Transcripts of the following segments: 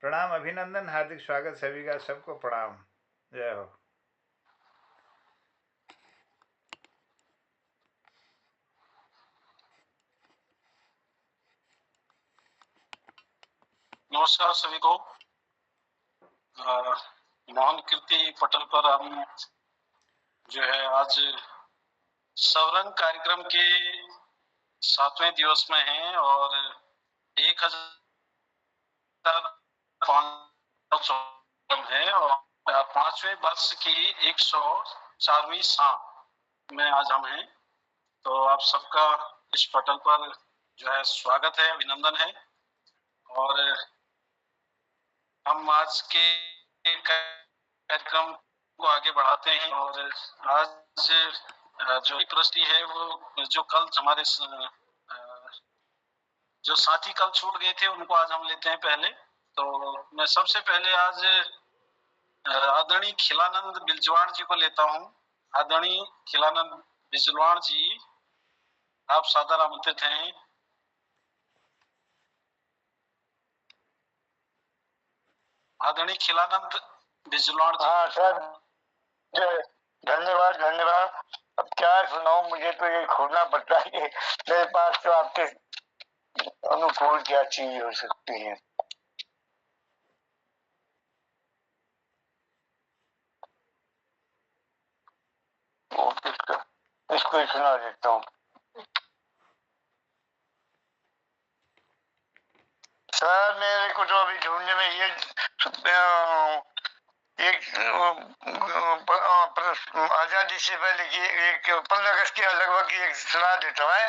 प्रणाम, अभिनंदन, हार्दिक स्वागत सभी का। सबको प्रणाम। जय हो। नमस्कार सभी को। मोहन कीर्ति पटल पर हम जो है आज सवरंग कार्यक्रम के 7वें दिवस में हैं और 1000 है और 5वें वर्ष की 104वीं शाम में आज हम हैं। तो आप सबका इस पटल पर जो है स्वागत है, अभिनंदन है। और हम आज के कार्यक्रम को आगे बढ़ाते हैं और आज जो प्रश्न है वो जो कल हमारे जो साथी कल छूट गए थे उनको आज हम लेते हैं पहले। तो मैं सबसे पहले आज आदरणीय खिलानंद बिजवाण जी को लेता हूँ। आदरणीय खिलानंद बिजवाण जी, आप सादर आमंत्रित हैं। आदरणीय खिलानंद बिजवाण जी। हाँ सर, धन्यवाद धन्यवाद। अब क्या सुनाऊं, मुझे तो ये खोजना पड़ता है कि मेरे पास तो आपके अनुकूल क्या चीज हो सकती है। इसको ही सुना देता हूँ। सर मेरे को तो अभी ढूंढने में ये एक आजादी से पहले की एक 15 अगस्त के लगभग की एक सुना देता है।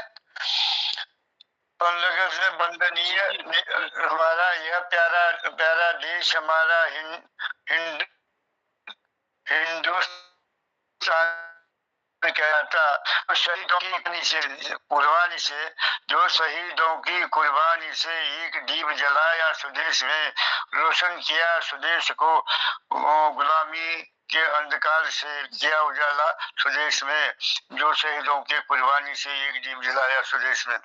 15 अगस्त में वंदनीय हमारा यह प्यारा प्यारा देश हमारा हिंदुस्तान कहता शहीदों की कुर्बानी से जो शहीदों की कुर्बानी से एक दीप जलाया स्वदेश में, रोशन किया स्वदेश को गुलामी के अंधकार से किया उजाला स्वदेश में, जो शहीदों के कुर्बानी से एक दीप जलाया स्वदेश में।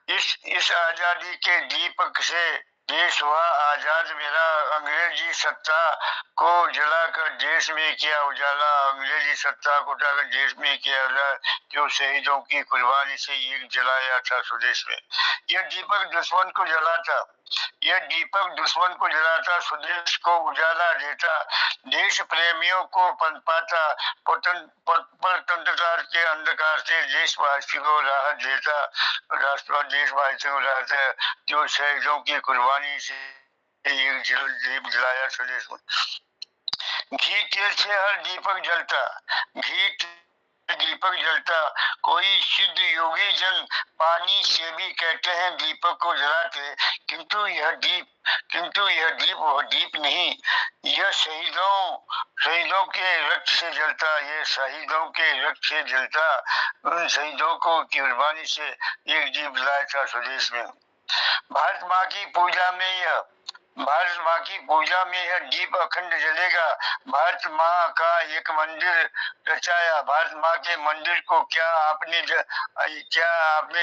इस आजादी के दीपक से देश हुआ आजाद मेरा, अंग्रेजी सत्ता को जलाकर देश में किया उजाला, अंग्रेजी सत्ता को जलाकर देश में किया उजाला, जो शहीदों की कुर्बानी से एक जलाया था स्वदेश में। यह दीपक दुश्मन को जलाता, यह दीपक दुश्मन को जलाता, स्वदेश को उजाला देता, देश प्रेमियों को पनपाता, स्वतंत्रता के अंधकार से देशवासी को राहत देता, राष्ट्रवादी देशवासियों को राहत है, जो शहीदों की कुर्बानी से एक दीप जलाया स्वदेश में। घी तेल से हर दीपक जलता, घी दीपक जलता, कोई सिद्ध योगी जन पानी से भी कहते हैं दीपक को जलाते, किंतु यह दीप वह दीप नहीं, यह शहीदों के रक्त से जलता, ये शहीदों के रक्त से जलता, उन शहीदों को कुर्बानी से एक दीप जलाया था स्वदेश में। भारत माँ की पूजा में यह दीप अखंड जलेगा, भारत माँ का एक मंदिर रचाया, भारत माँ के मंदिर को क्या आपने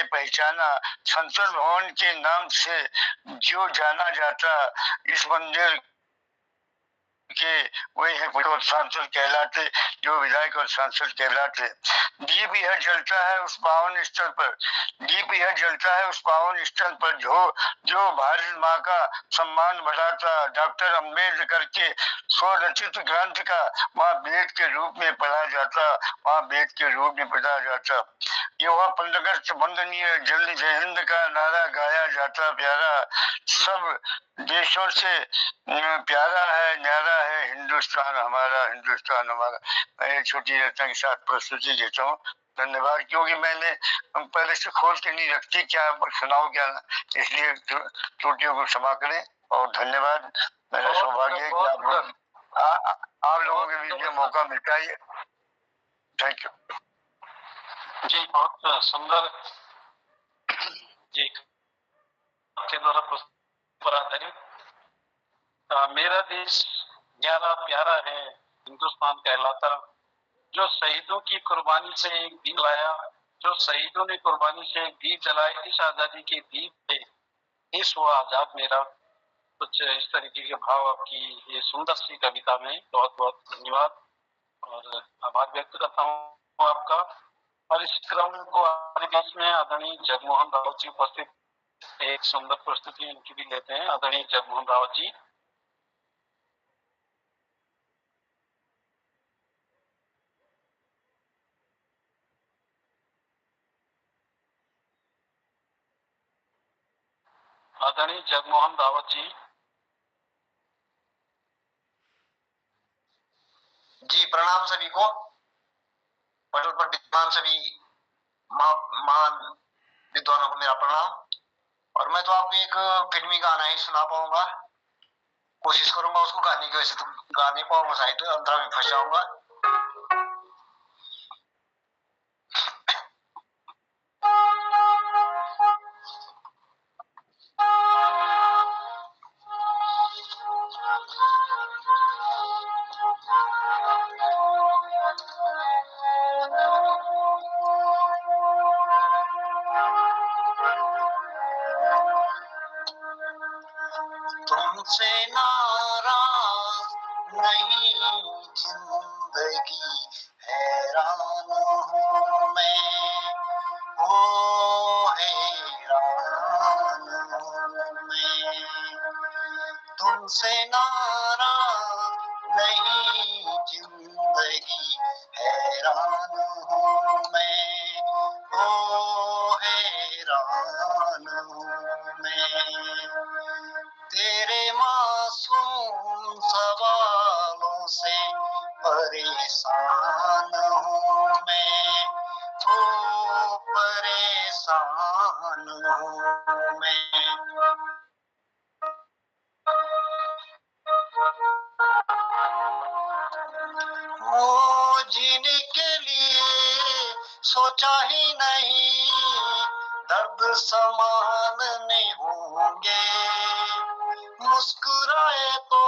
पहचाना, संसद भवन के नाम से जो जाना जाता, इस मंदिर के वही है और सांसद कहलाते, जो विधायक और सांसद कहलाते। दीप यह जलता है उस पावन स्थल पर, दीप यह जलता है उस पावन स्थल पर जो भारत माँ का सम्मान बढ़ाता, डॉक्टर अम्बेडकर के स्वरचित ग्रंथ का वहाँ वेद के रूप में पढ़ा जाता, वहाँ वेद के रूप में पढ़ा जाता। युवा 15 अगस्त वंदनीय जल्द जय हिंद का नारा गाया जाता, प्यारा सब देशों से प्यारा है, न्यारा है हिंदुस्तान हमारा, हिंदुस्तान हमारा। मैं एक छोटी रचना के साथ प्रस्तुति देता हूँ। धन्यवाद। क्योंकि मैंने पहले से खोल के नहीं रखती, क्या सुनाओ क्या ना, इसलिए त्रुटियों को क्षमा करें और धन्यवाद। मेरा सौभाग्य है कि आप लोगों के बीच में मौका मिलता है। थैंक यू जी, बहुत सुंदर जी के द्वारा पर आधारित मेरा देश न्यारा प्यारा है हिंदुस्तान कहलाता, जो शहीदों की कुर्बानी से एक दीप जलाया, जो शहीदों ने कुर्बानी से एक दीप जलाए, इस आजादी के दीप पे देश हुआ आजाद मेरा, कुछ इस तरीके के भाव आपकी ये सुंदर सी कविता में। बहुत बहुत धन्यवाद और आभार व्यक्त करता हूँ आपका। और इस क्रम को हमारे बीच में आदरणीय जगमोहन रावत जी उपस्थित, एक सुंदर प्रस्तुति उनकी भी लेते हैं। आदरणीय जगमोहन रावत जी। आदरणीय जगमोहन रावत जी। जी प्रणाम सभी को। पटल पर विद्वान सभी महान विद्वानों को मेरा प्रणाम। और मैं तो आपको एक फिल्मी गाना ही सुना पाऊंगा, कोशिश करूंगा उसको गाने की। वैसे तो गा नहीं पाऊंगा, शायद अंतरा में फंस जाऊंगा। तुमसे नाराज नहीं जिंदगी, हैरान हूँ मैं, ओ हैरान हूँ मैं। तुमसे नाराज नहीं जिंदगी, हैरान हूँ मैं, ओ हैरान हूँ मैं। तेरे मासूम सवालों से परेशान हूँ मैं, ओ परेशान हूँ मैं। ओ जीने के लिए सोचा ही नहीं, दर्द समानने होंगे। मुस्कुराए तो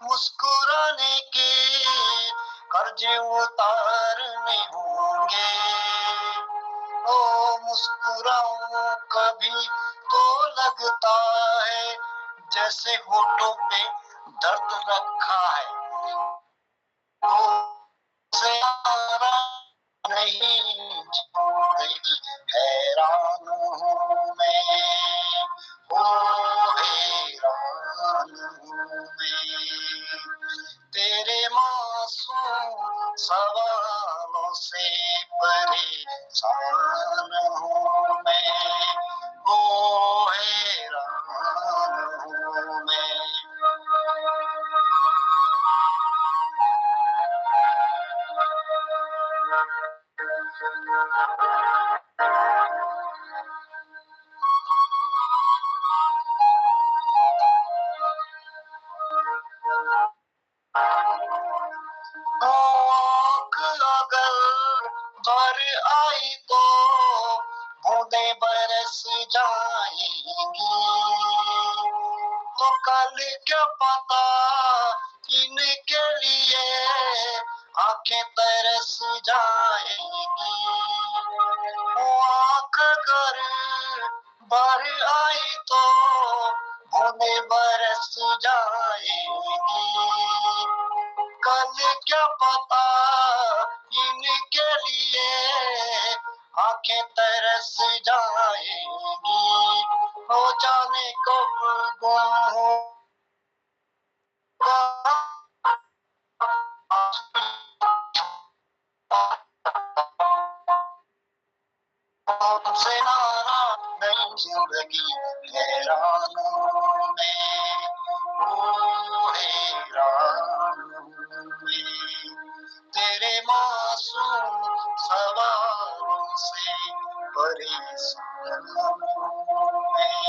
मुस्कुराने के कर्ज उतारने होंगे। ओ मुस्कुराऊं कभी तो लगता है जैसे होठों पे दर्द रखा है। तुमसे नाराज नहीं जिंदगी, हैरान हूँ मैं, ओ हैरान हूँ मैं। तेरे मासूम सवालों से परेशान हूँ मैं, ओ हैरान हूँ मैं। आँख अगर भर आई तो बूंदे बरस जाएंगी। तो कल क्या पता इनके लिए आंखें तरस जाएंगी। आँख अगर भर आई तो बूंदे बरस जाएंगी। कल क्या पता इनके लिए आंखें तरस जाएंगी। हो जाने कब गुम होगा तुमसे नाराज नहीं जिंदगी, हैरान हूँ मैं, ओ हैरान हूँ मैं। तेरे मासूम सवालों से परेशान हूँ मैं,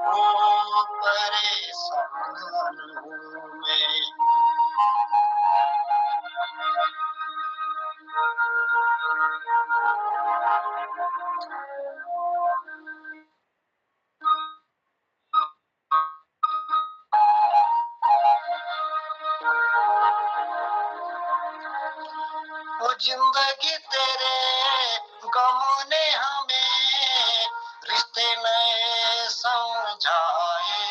ओ परेशान हूँ मैं। वो जिंदगी तेरे गमों ने हमें रिश्ते नए समझाए।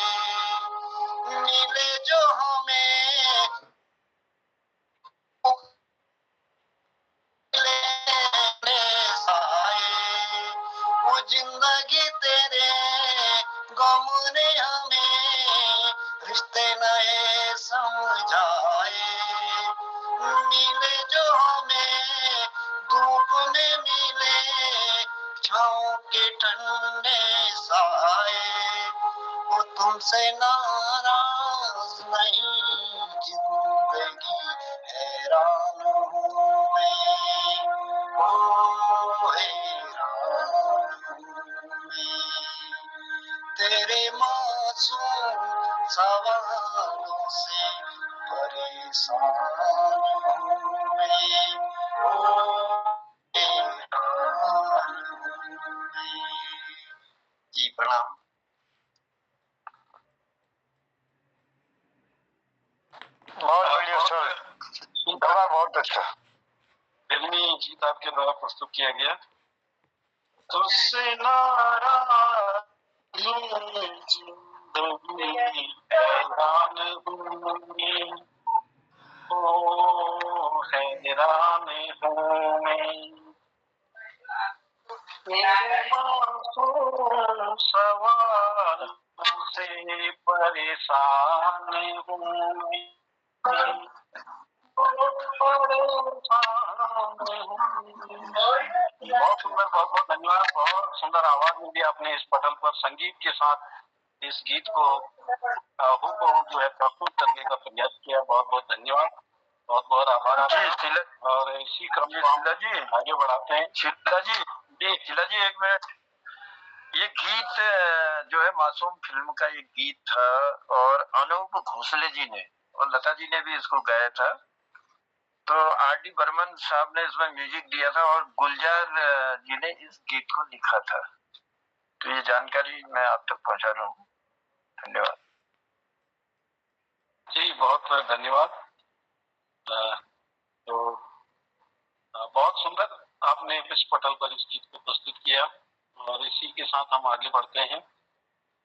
मिले जो हमें लेने साए, वो जिंदगी तेरे गम ने हमें रिश्ते नए समझाए। मिले जो हमें धूप में मिले छाँव के ठंडे साए, वो तुमसे नाराज नहीं, जिंदगी हैरान हूँ मैं, ओ हैरान हूँ मैं, तेरे मासूम सवालों से परेशान हूँ मैं, ओ हैरान हूँ मैं। जी प्रणाम। बहुत बढ़िया सर, दवा बहुत अच्छा। फिल्मी गीत आपके द्वारा प्रस्तुत किया गया। तुझसे नाराज हूँ, जिंदगी हैरान हूँ मैं, ओ हैरान हूँ मैं, तेरे मासूम सवालों से परेशान हूँ मैं, बहुत सुंदर, बहुत बहुत धन्यवाद। बहुत सुंदर आवाज में भी आपने इस पटल पर संगीत के साथ इस गीत को हूबहू जो है प्रस्तुत करने का प्रयास किया। बहुत बहुत धन्यवाद, बहुत बहुत आभार आपका। और इसी क्रम को हम आगे बढ़ाते हैं। शीला जी एक मिनट, ये गीत जो है मासूम फिल्म का एक गीत था और अनूप भोसले जी ने और लता जी ने भी इसको गाया था। तो आर.डी. बर्मन साहब ने इसमें म्यूजिक दिया था और गुलजार जी ने इस गीत को लिखा था। तो ये जानकारी मैं आप तक पहुंचा रहा हूँ। धन्यवाद जी, बहुत धन्यवाद। तो बहुत सुंदर आपने इस पटल पर इस गीत को प्रस्तुत किया और इसी के साथ हम आगे बढ़ते हैं।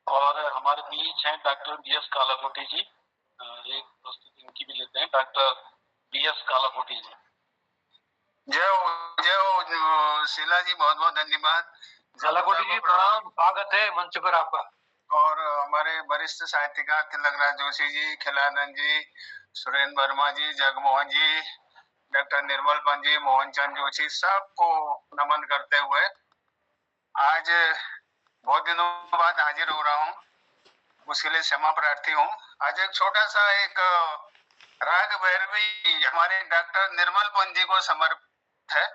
और हमारे बीच हैं डॉक्टर बी.एस. कालाकोटी जी। एक प्रस्तुति इनकी भी लेते हैं। Doctor BS. कालाकोटी जी। जय हो शीला जी, बहुत बहुत धन्यवाद। कालाकोटी जी प्रणाम, स्वागत है मंच पर आपका। और हमारे वरिष्ठ साहित्यकार तिलकराज जोशी जी, खिलानंद जी, सुरेंद्र वर्मा जी, जगमोहन जी, डॉक्टर निर्मल पंत जी, मोहन चंद जोशी, सबको नमन करते हुए आज बहुत दिनों बाद हाजिर हो रहा हूँ, उसके लिए क्षमा प्रार्थी हूँ। आज एक छोटा सा एक राग भैरवी हमारे डॉक्टर निर्मल पंत जी को समर्पित है,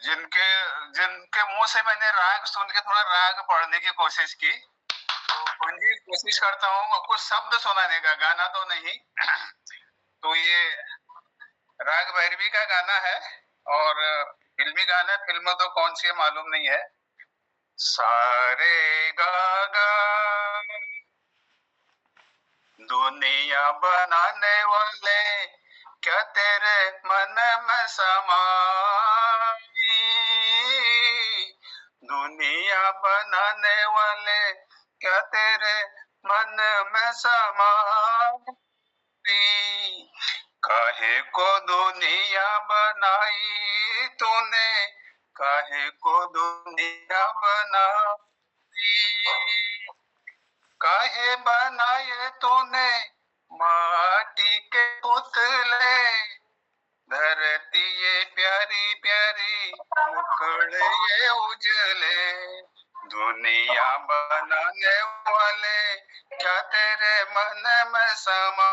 जिनके मुंह से मैंने राग सुन के थोड़ा राग पढ़ने की कोशिश की। तो पंत जी कोशिश करता हूँ कुछ शब्द सुनाने का, गाना तो नहीं। तो ये राग भैरवी का गाना है और फिल्मी गाना है, फिल्म तो कौन सी है मालूम नहीं है। सारे गा दुनिया बनाने वाले क्या तेरे मन में समाई, दुनिया बनाने वाले क्या तेरे मन में समाई, काहे को दुनिया बनाई तूने, काहे को दुनिया बनाई, काहे बनाए तूने माटी के पुतले, धरती ये प्यारी प्यारी मुखड़े ये उजले, दुनिया बनाने वाले क्या तेरे मन में समा,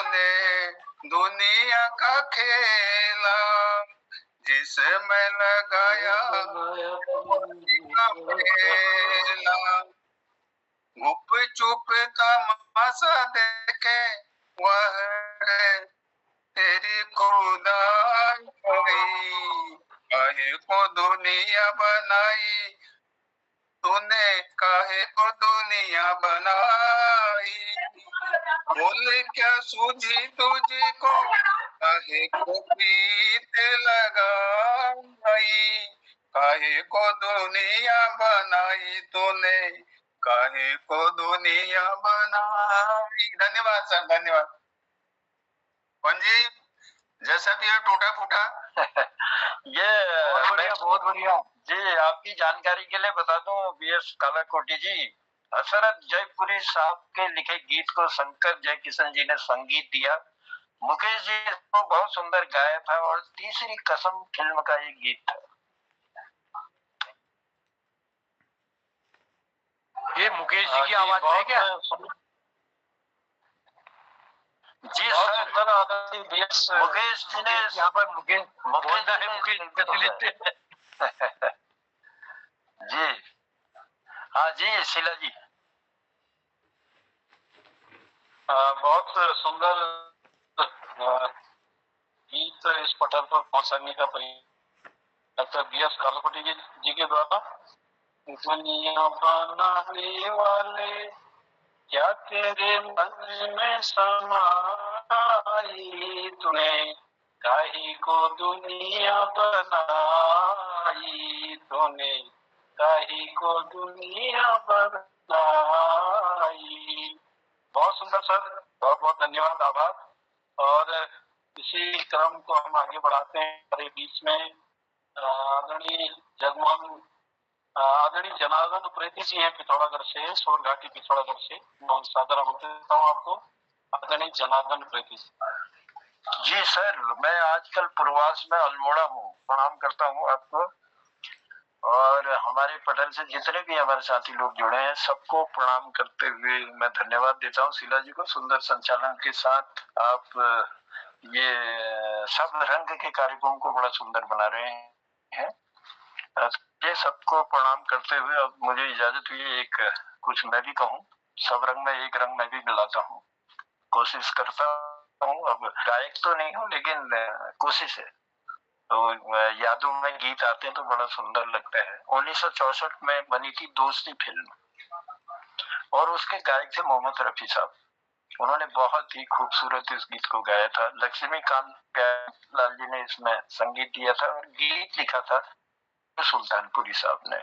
ने दुनिया का खेला जिसमें लगाया गुप चुप तमाशा देखे वह तेरी खुदाई, काहे को दुनिया बनाई तूने, काहे को दुनिया बनाई, बोल क्या सूझी तुझको, काहे को प्रीत लगाई, काहे को दुनिया बनाई तूने, काहे को दुनिया बनाई। धन्यवाद सर, धन्यवाद। जी जैसा भी है टूटा फूटा ये बहुत बढ़िया, बहुत बढ़िया जी। आपकी जानकारी के लिए बता दूं बीएस कालाकोटी जी, हसरत जयपुरी साहब के लिखे गीत को शंकर जयकिशन जी ने संगीत दिया। मुकेश जी इसको बहुत सुंदर गाया था और तीसरी कसम फिल्म का ये गीत था। ये मुकेश जी की आवाज है क्या? जी सर, मुकेश जी ने यहाँ पर मुकेश बोलता है, मुकेश जी हाँ जी शीला जी। बहुत सुंदर गीत इस पटल पर पहुंचाने का प्रयास डॉक्टर बीएस कालाकोटी जी के द्वारा। दुनिया बनाने वाले क्या तेरे मन में समाई तूने, काहे को दुनिया बनाई तूने, काहे को दुनिया बनाई। बहुत सुंदर सर, बहुत बहुत धन्यवाद, आभार। और इसी क्रम को हम आगे बढ़ाते हैं। हमारे बीच में आदरणीय जगमोहन, आदरणीय जनार्दन उप्रेती जी हैं पिथौरागढ़ से, सोर घाटी पिथौरागढ़ से। मैं सादर आमंत्रित करता हूँ आपको, आदरणीय जनार्दन उप्रेती जी। जी सर, मैं आजकल प्रवास में अल्मोड़ा हूँ, प्रणाम करता हूँ आपको। और हमारे पटल से जितने भी हमारे साथी लोग जुड़े हैं सबको प्रणाम करते हुए मैं धन्यवाद देता हूँ शीला जी को। सुंदर संचालन के साथ आप ये सब रंग के कार्यक्रम को बड़ा सुंदर बना रहे हैं। ये सबको प्रणाम करते हुए अब मुझे इजाजत हुई एक कुछ मैं भी कहूँ। सब रंग में एक रंग मैं भी मिलाता हूँ, कोशिश करता हूँ। अब गायक तो नहीं हूँ लेकिन कोशिश है। तो यादों में गीत आते हैं तो बड़ा सुंदर लगता है। 1964 में बनी थी दोस्ती फिल्म और उसके गायक थे मोहम्मद रफी साहब। उन्होंने बहुत ही खूबसूरत इस गीत को गाया था। लक्ष्मीकांत लाल जी ने इसमें संगीत दिया था और गीत लिखा था सुल्तानपुरी साहब ने।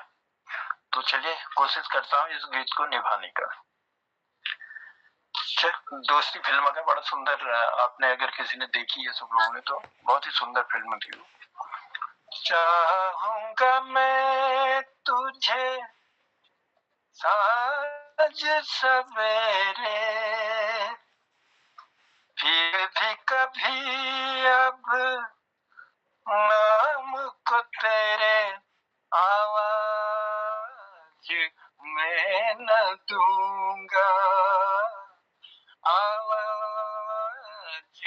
तो चलिए कोशिश करता हूँ इस गीत को निभाने का। दोस्ती फिल्म का बड़ा सुंदर, आपने अगर किसी ने देखी है सब लोगों ने तो बहुत ही सुंदर फिल्म थी। चाहूंगा मैं तुझे साँझ सवेरे, फिर भी कभी अब नाम को तेरे आवाज मैं न दूंगा, आवाज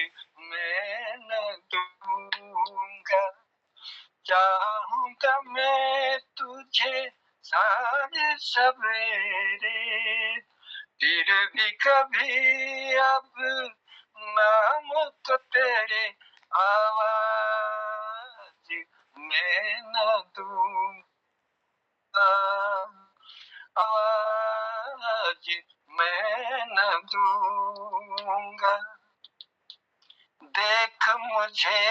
मैं न दूंगा। चाहूंगा मैं तुझे साँझ सवेरे, फिर भी कभी अब नाम को तेरे आवाज मैं न दूंगा, आवाज मैं न दूंगा। देख मुझे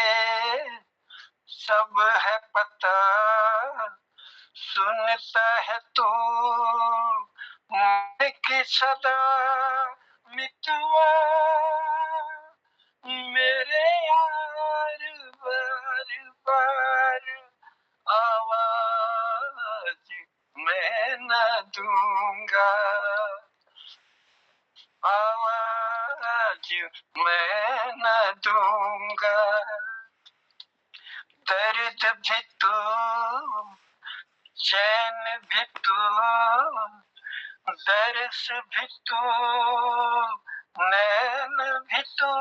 सब है पता, सुनता है तू की सदा, मितवा मेरे यार बार बार आवाज मैं न दूंगा, आवाज मैं न दूंगा। दर्द भी तू, चैन भी तू, दर्श भी तू, नैन भी तू,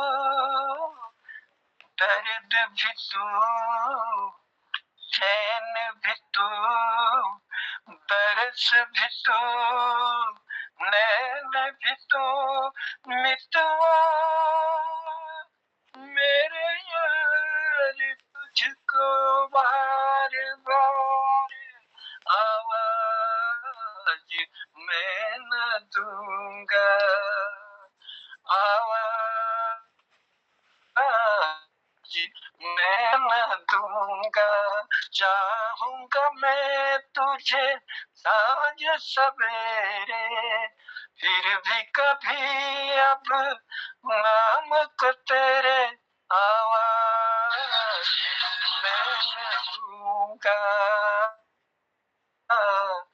दर्द भी तू, चैन भी तू, दर्श भी तू, नैन भी तू, मितवा मेरे यार तुझको बार बार आवाज मैं न दूंगा, आवाज मैं न दूंगा। चाहूंगा मैं तुझे साँझ सवेरे, फिर भी कभी अब नाम को तेरे आवाज मैं न दूंगा, आवाज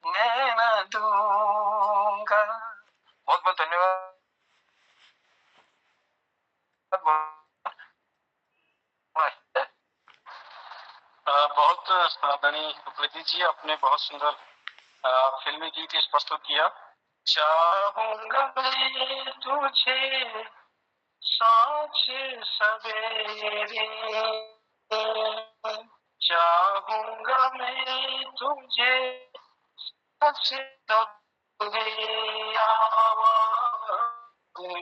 मैं न दूंगा। बहुत बहुत धन्यवाद। बहुत आदरणीय प्रदीप जी, आपने बहुत सुंदर फिल्मी गीत इस प्रस्तुत किया। चाहूंगा मैं तुझे साँझ सवेरे, चाहूंगा मैं तुझे साँझ सवेरे, आवाज़ मैं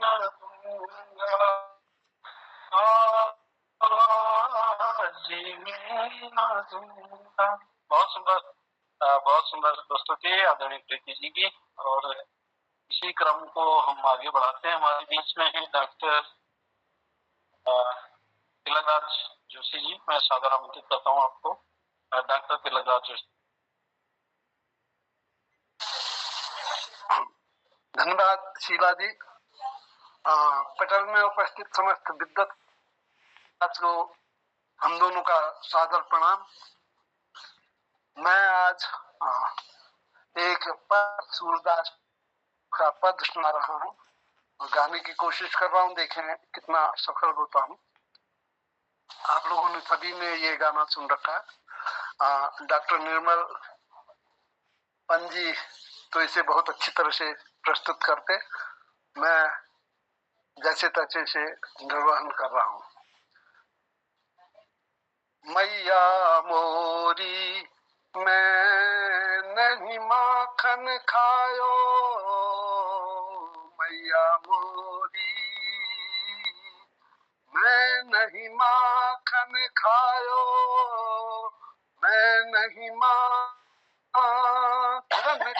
न दूंगा, आवाज़ मैं न दूंगा। बहुत सुंदर प्रस्तुति आदरणीय प्रीति जी की। और इसी क्रम को हम आगे बढ़ाते हैं। हमारे बीच में है डॉक्टर तिलकराज जोशी जी। मैं सादर आमंत्रित करता हूँ आपको, डॉक्टर तिलकराज जोशी। धन्यवाद शीला जी। पटल में उपस्थित समस्त विद्वत को हम दोनों का सादर प्रणाम। मैं आज एक सूरदास का पद सुना रहा हूँ और गाने की कोशिश कर रहा हूँ, देखें कितना सफल होता हूँ। आप लोगों ने सभी ने ये गाना सुन रखा है। डॉक्टर निर्मल पंजी तो इसे बहुत अच्छी तरह से प्रस्तुत करते, मैं जैसे तैसे से निर्वहन कर रहा हूँ। मैया मोरी मैं नहीं माखन खायो, मैया मोरी मैं नहीं माखन खायो, मैं नहीं माखन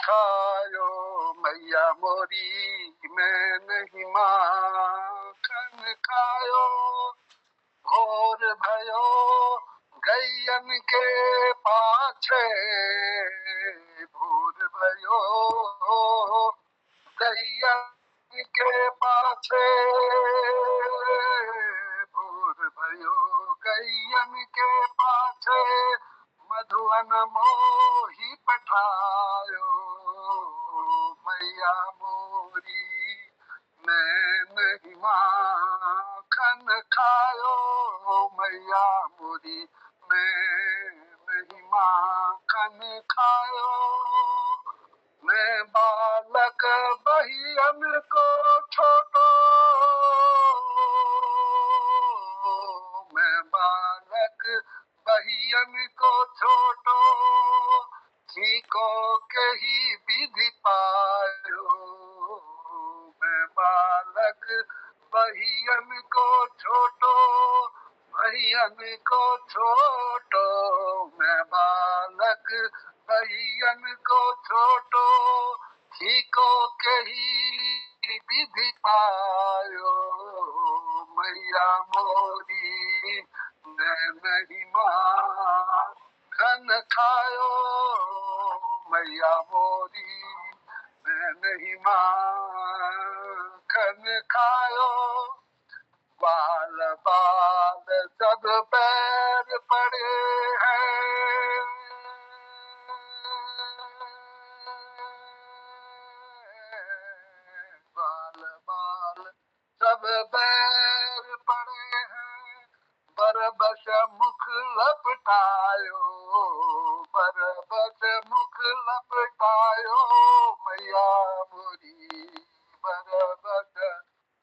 खायो, मैया मोरी मैं नहीं माखन खायो। भोर भयो गैयन के पाछे, भोर भयो गैयन के पाछे, भोर भयो गैयन के पाछे, मधुवन मोही पठायो, मैया मोरी मैं नहीं माखन खायो, मैया मोरी मैं नहीं माखन खायो। मैं बालक बहियन को छोटो, मैं बालक बहियन को छोटो, को के ही विधि पायो, मैं बालक बहियन को छोटो, बहियन को छोटो, मैं बालक बहियन को छोटो, को के ही विधि पायो, मैया मोरी मैं नहीं माखन खायो, मैया मोरी मैं नहीं माखन खायो। बाल बाल सब पैर पड़े हैं, बाल बाल सब पैर पड़े हैं, बरबस मुख लपटायो, बरबस मुख लपटायो, मैया मोरी बरबस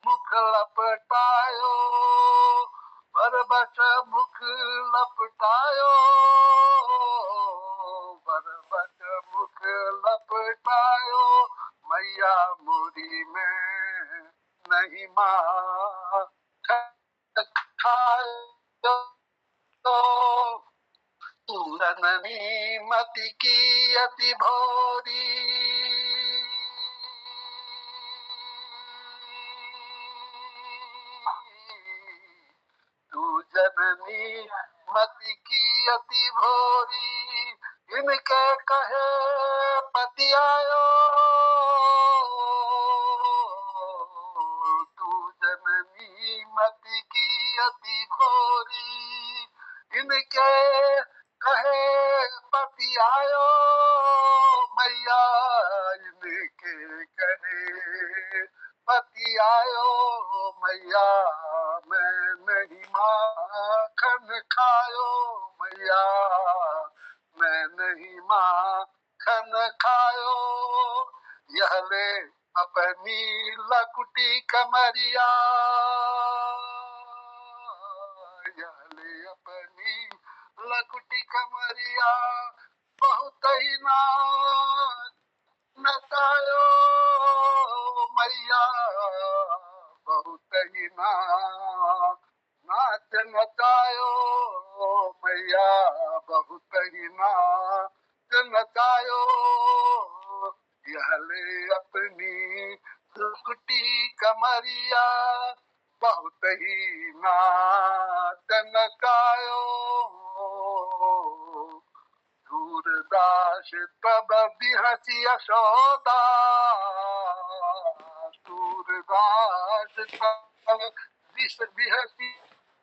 मुख लपटायो, बरबस मुख लपटायो, बरबस मुख लपटायो, मैया मोरी में नहीं माखन खायो, पूरननी मति की अति भोरी, जननी मति की अति भोरी, इनके कहे पति आयो, तू जननी मति की अति भोरी, इनके कहे पति आयो, मैया इनके कहे पति आयो, मैया मैं नहीं माखन खायो, मैया मैं नहीं माखन खायो, यह ले अपनी लकुटी कमरिया, यह ले अपनी लकुटी कमरिया, बहुत ही नचायो, मैया बहुत ही नाच नचायो, मैया बहुत ही नाच नचायो, यह ले अपनी लकुटी कमरिया, बहुत ही नाच नचायो, सूरदास तब बिहसी यशोदा, सूरदास तब बिहसी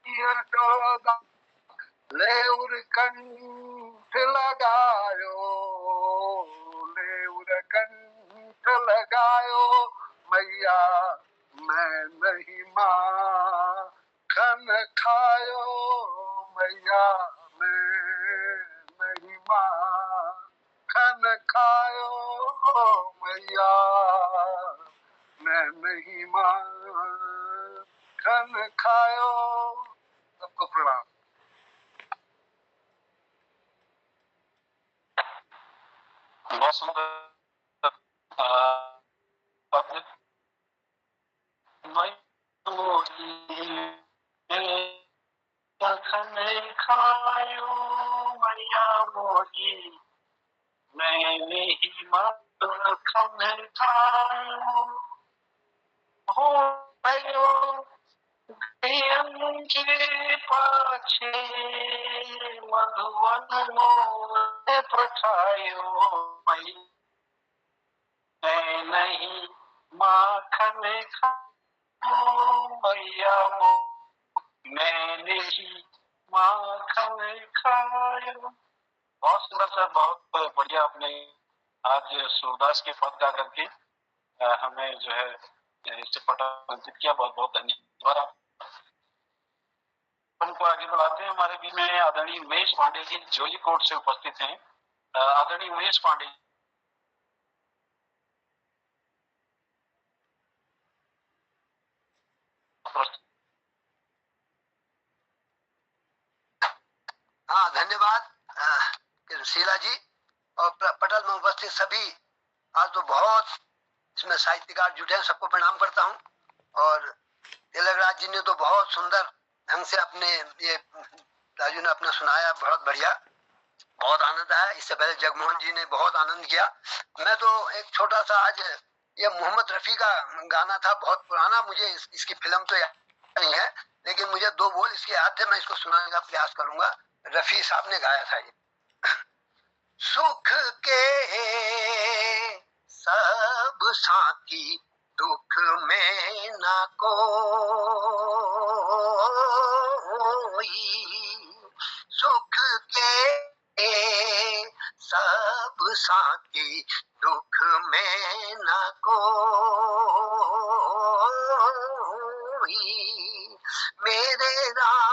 यशोदा, लेउर कंठ लगायो, लेउर कंठ लगायो, मैया मैं नहीं माखन खायो, मैया मैं नहीं माखन खायो, मैया मैं नहीं माखन खायो। सबको प्रणाम। बहुत सुंदर पद। मखन खायो मैया मोरी, मैंने ही मखन खायो, हो भयो के पाछे मधुवन मोर पठायो, मैं नहीं माखन खायो, मैया मैंने ही माखन खायो। बहुत सुंदर सर, बहुत बढ़िया आपने आज सूरदास के पद गा करके हमें जो है इससे पटांकित किया। बहुत बहुत धन्यवाद। आप हमको आगे बढ़ाते हैं। हमारे बीच में आदरणीय उमेश पांडे जी जोली कोट से उपस्थित हैं। आदरणीय उमेश पांडे। हाँ, धन्यवाद शीला जी और पटल में उपस्थित सभी। आज तो बहुत इसमें साहित्यकार जुटे हैं, सबको प्रणाम करता हूँ। और तिलकराज जी ने तो बहुत सुंदर ढंग से अपने ये राजू ने अपना सुनाया, बहुत बढ़िया, बहुत आनंद आया। इससे पहले जगमोहन जी ने बहुत आनंद किया। मैं तो एक छोटा सा, आज ये मोहम्मद रफी का गाना था, बहुत पुराना, मुझे इसकी फिल्म तो याद नहीं है, लेकिन मुझे दो बोल इसके याद थे, मैं इसको सुनाने का प्रयास करूंगा। रफी साहब ने गाया था ये। सुख के सब साथी दुख में न कोई, सुख के सब साथी दुख में न कोई, मेरे राम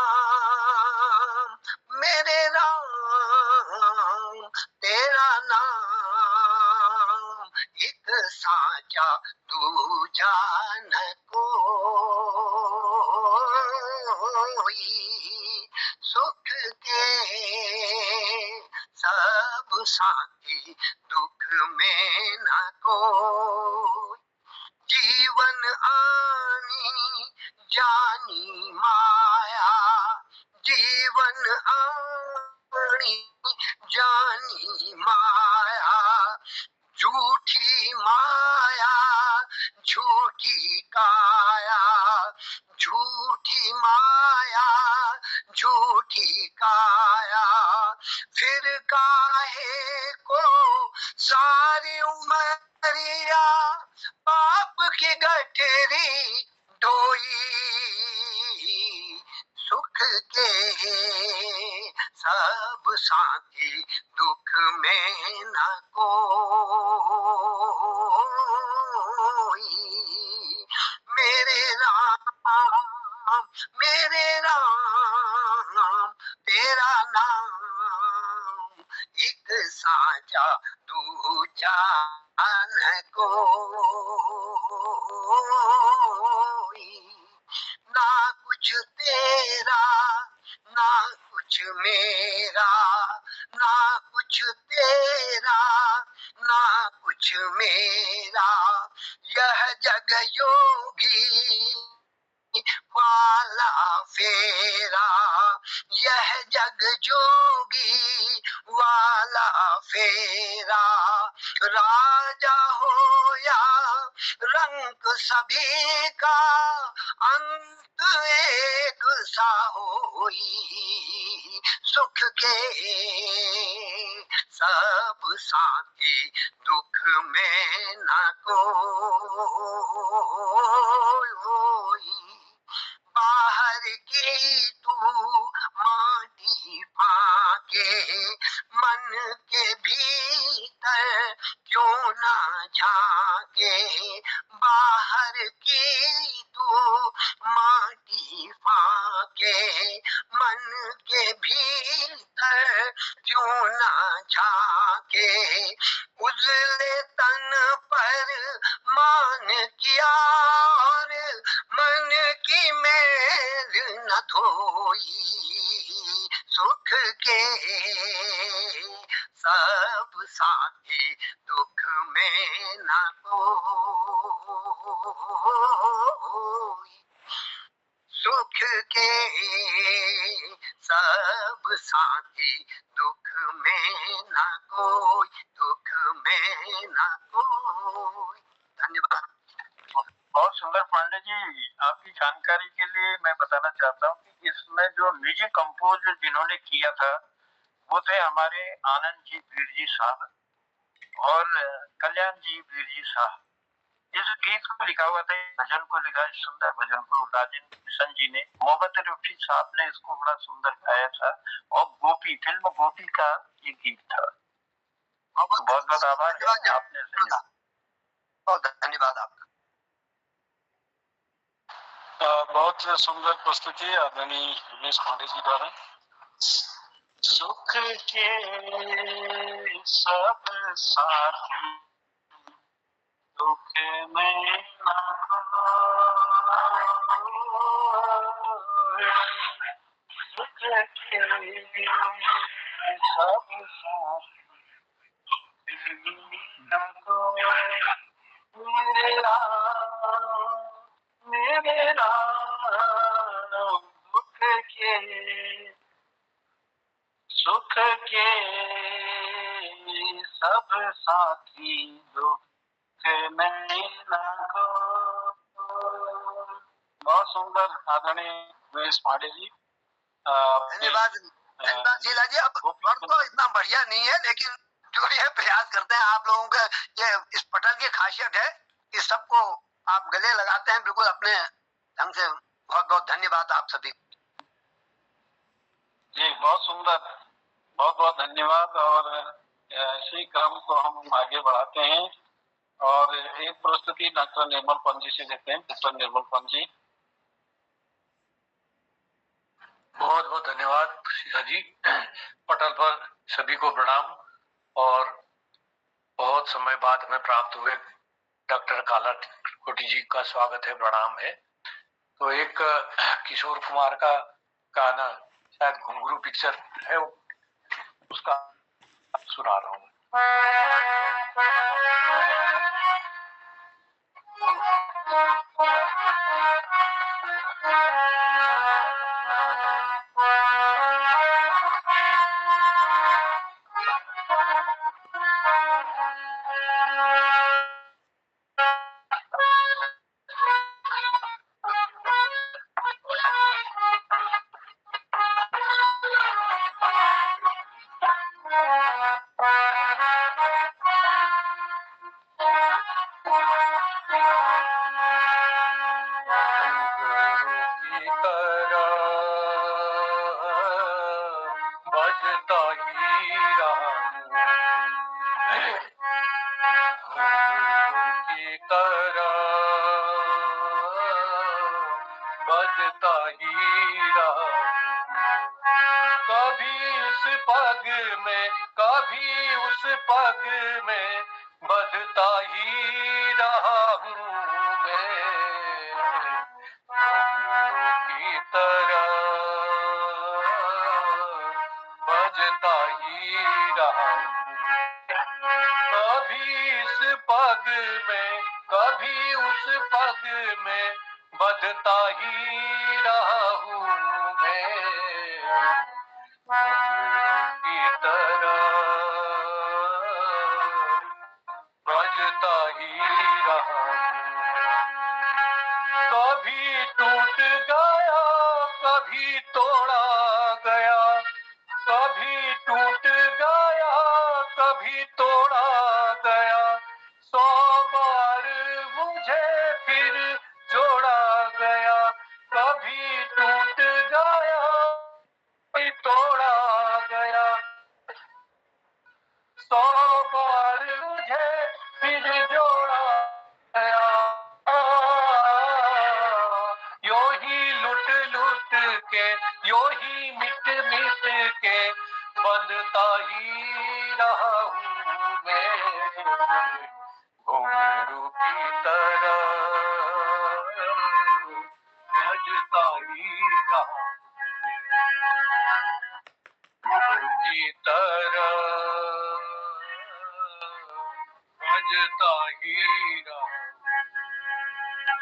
तेरा नाम एक साचा दूजा न कोई, सुख के सब साथी दुख में न कोई, जीवन आनी जानी माया, जीवन आनी जानी माया, झूठी माया झूठी काया, झूठी माया झूठी फिर काहे को सारी उमरिया पाप की गठरी ढोई, सुख के सब साथी दुख में न कोई। मेरे राम तेरा नाम एक साजा दूजा न कोई। ना कुछ तेरा ना कुछ मेरा, ना कुछ तेरा ना कुछ मेरा, यह जग योगी वाला फेरा, यह जग जोगी वाला फेरा। राजा हो या रंग सभी का अंत एक सा होई, सुख के सब साथी दुख में न कोई। बाहर की तू माटी फाके मन के भीतर क्यों ना झाके, बाहर की तू माटी फाके मन के भीतर क्यों ना झाके। उजले तन पर मान किया और मन की मैल न धोई, सुख के सब साथी दुख में न कोई, सुख के सब साथी दुख में न कोई, दुख में न कोई। धन्यवाद। बहुत सुंदर पांडे जी, आपकी जानकारी के लिए मैं बताना चाहता हूँ कि इसमें जो म्यूजिक कंपोज जिन्होंने किया था वो थे हमारे आनंद जी वीर जी साहब और कल्याण जी वीर जी साहब। इस गीत को लिखा हुआ था, भजन को लिखा, सुंदर भजन को राजेंद्र किशन जी ने, मोहम्मद रफी साहब ने इसको बड़ा सुंदर गाया था और गोपी फिल्म गोपी का ये गीत था। बहुत बहुत आभार आपने बहुत धन्यवाद आपका। बहुत सुंदर प्रस्तुति आदरणीय उमेश पांडे जी द्वारा। सुख के सब साथी दुख में न कोई, सुख के सब साथी न कोई। मेरे राम दुख के सुख के सब साथी दुख में न कोई। बहुत सुंदर आदरणीय उमेश पांडे जी। धन्यवाद धन्यवाद शीला जी। अब स्वर तो इतना बढ़िया नहीं है, लेकिन जो ये प्रयास करते हैं आप लोगों का, ये इस पटल की खासियत है कि सबको आप गले लगाते हैं बिल्कुल अपने ढंग से। बहुत बहुत धन्यवाद आप सभी जी, बहुत सुंदर, बहुत बहुत धन्यवाद। और इसी क्रम को हम आगे बढ़ाते हैं और एक प्रस्तुति डॉक्टर निर्मल पंत जी से देते हैं। डॉक्टर निर्मल पंत जी। बहुत बहुत धन्यवाद शीला जी। पटल पर सभी को प्रणाम। और बहुत समय बाद हमें प्राप्त हुए डॉक्टर काला कोटी जी का स्वागत है, प्रणाम है। तो एक किशोर कुमार का गाना, शायद घुंघरू पिक्चर है, उसका सुना रहा हूँ। बजता ही रहा की तरह बजता ही रहा। कभी उस पग में कभी उस पग में बजता ही रहा हूँ मैं की तरह बजता ही रहा। कभी इस पग में कभी उस पग में बजता ही रहा हूँ मैं की तरह बजता ही रहा। कभी टूट गया कभी तोड़ा गया कभी टूट गया कभी तोड़ा गया 100 बार मुझे फिर जोड़ा गया। कभी टूट गया कभी तोड़ा गया 100 बार मुझे फिर जोड़ा गया। यो ही लुट लुट के यो ही मिट मिट के बनता ही रहा हूँ मैं घुंघरू की तरह बजता ही रहा की तरह बजता ही रहा।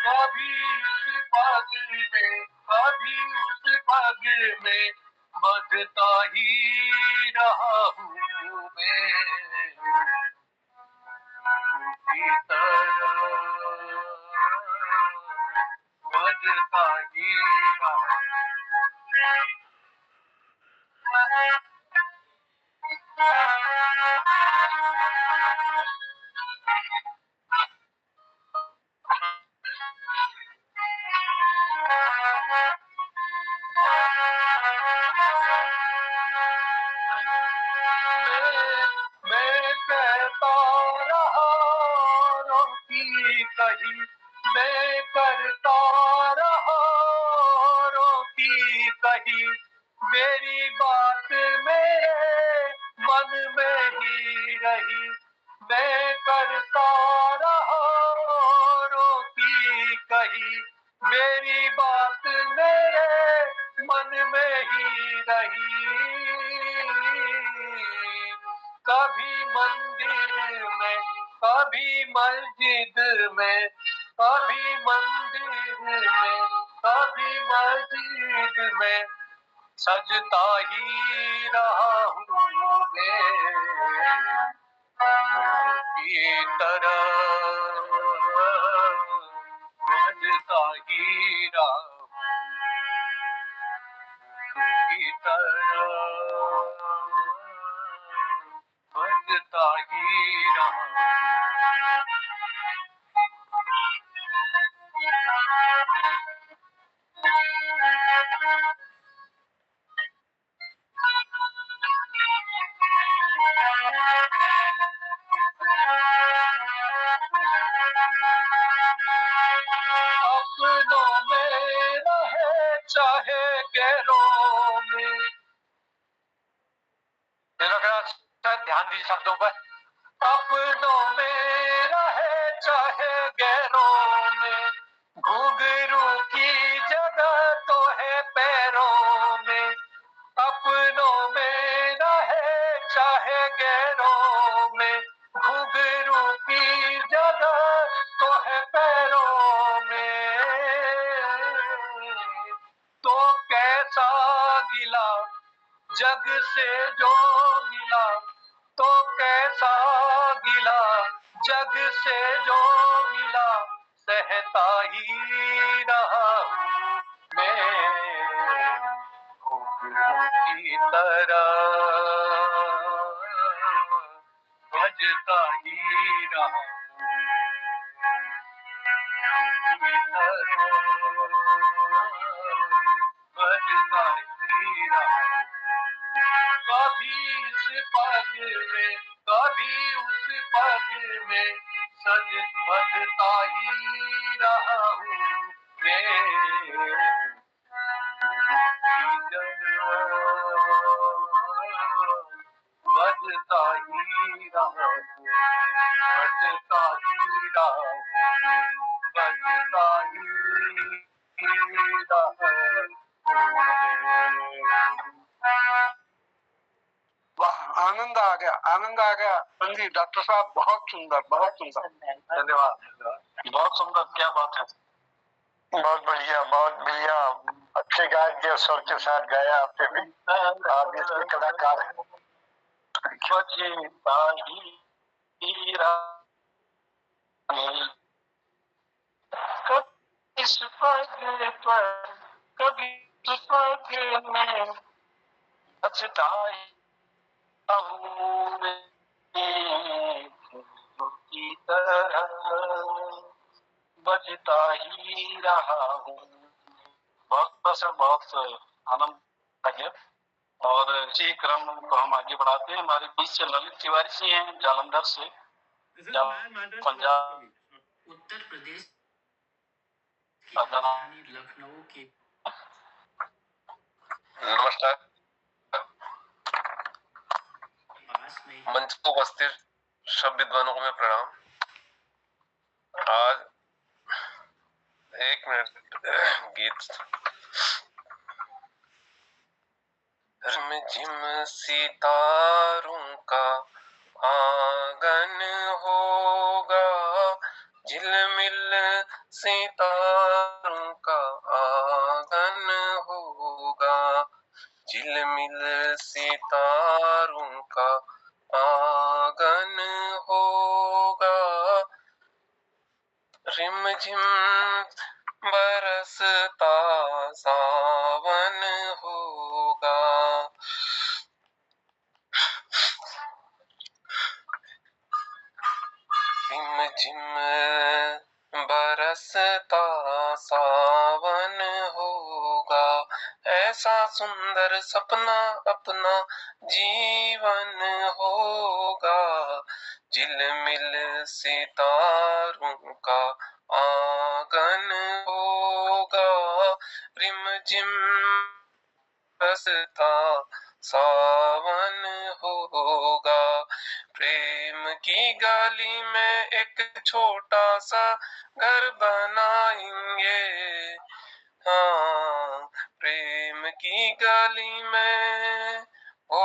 कभी उस पग में कभी उस पग में बजता ही रहा हूँ मैं की तरह बजता ही रहा। मैं कहता रहा रोटी कही मैं करता रहा रोटी कही मेरी बात मेरे मन में ही रही। मैं करता रहा रोटी कही मेरी बात मेरे मन में ही रही। कभी मंदिर में कभी मस्जिद में कभी मंदिर में कभी मस्जिद में सजता ही रहा हूँ मैं की तरह बजता ही रहा की तरह बजता ही रहा। अपनों में रहे चाहे गैरों में ध्यान दीजिए शब्दों पर। अपनों में रहे चाहे गैरों में घुंघरू की जगह तो है पैरों में। अपनों में रहे चाहे गैरों में घुंघरू की जगह तो है पैरों में। तो कैसा गिला जग से जो मिला तो कैसा गिला जग से जो मिला सहता ही रहा हूँ मैं की तरह बजता ही रहा की तरह बजता ही रहा। कभी इस पग में कभी उस पग में सज बजता ही रहा हूँ मैं। बजता ही रहा हूँ, बजता ही रहा हूँ, बजता ही रहा हूँ। वाह, आनंद आ गया, आनंद आ गया। जी डॉक्टर साहब, बहुत सुंदर, बहुत सुंदर। धन्यवाद। बहुत सुंदर, क्या बात है। बहुत बढ़िया अच्छे गायक के स्वर के साथ गाया आपने भी। आप इसके कलाकार हैं। बजता ही रहा, कभी इस पग पर कभी उस पग में बजता ही रहूं की तरह, बजता ही रहा हूँ। बहुत आनंद आ गया। और इसी क्रम को हम आगे बढ़ाते हैं। हमारे बीच से ललित तिवारी जी हैं जालंधर से, पंजाब उत्तर प्रदेश लखनऊ की। नमस्कार। मंच को उपस्थित सब विद्वानों को मैं प्रणाम। आज 1 मिनट गीत। झिम सितारों का आंगन होगा, झिलमिल सितारों का आंगन होगा, झिलमिल सितारों का आंगन होगा, रिमझिम बरसता सावन होगा, रिमझिम बरसता सावन होगा, ऐसा सुंदर सपना अपना जीवन होगा, झिलमिल सितारों का आंगन होगा, रिमझिम बरसता सावन होगा, प्रेम की गली में एक छोटा सा घर बनाएंगे, हाँ प्रेम की गली में, ओ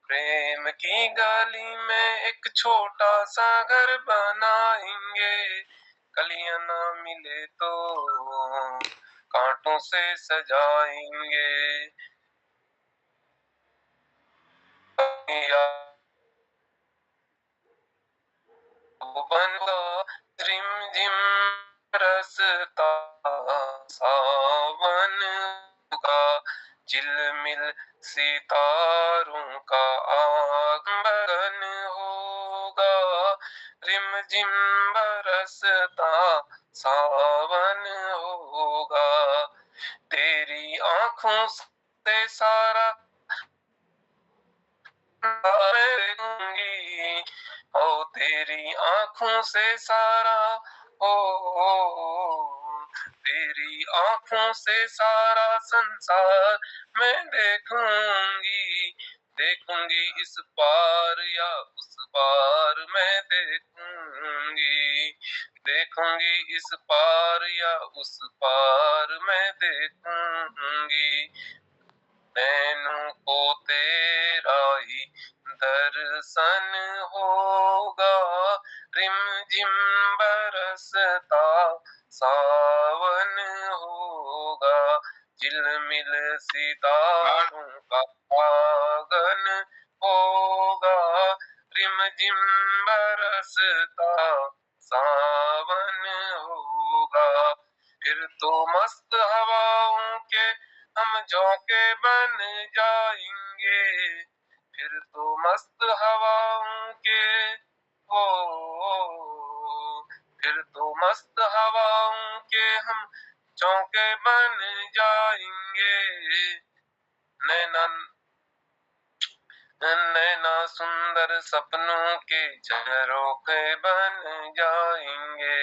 प्रेम की गली में एक छोटा सा घर बनाएंगे, कलियां ना मिले तो कांटों से सजाएंगे, बनगा रिमझिम बरसता सावन होगा, झिलमिल सितारों का आगमन होगा, रिमझिम बरसता सावन होगा, तेरी आंखों से सारा देखूंगी, ओ तेरी आंखों से सारा, ओ तेरी आंखों से सारा संसार मैं देखूंगी, देखूंगी इस पार या उस पार मैं देखूंगी, देखूंगी इस पार या उस पार मैं देखूंगी, नैनों को तेरा ही दर्शन होगा, रिमझिम बरसता सावन होगा, झिलमिल सितारों का आंगन होगा, रिमझिम बरसता सावन होगा, फिर तो मस्त हवाओं के हम झोंके बन जाएंगे, फिर तो मस्त हवाओं के, ओ फिर तो मस्त हवाओं के हम झोंके बन जाएंगे, नैना नैना सुंदर सपनों के झरोखे बन जाएंगे।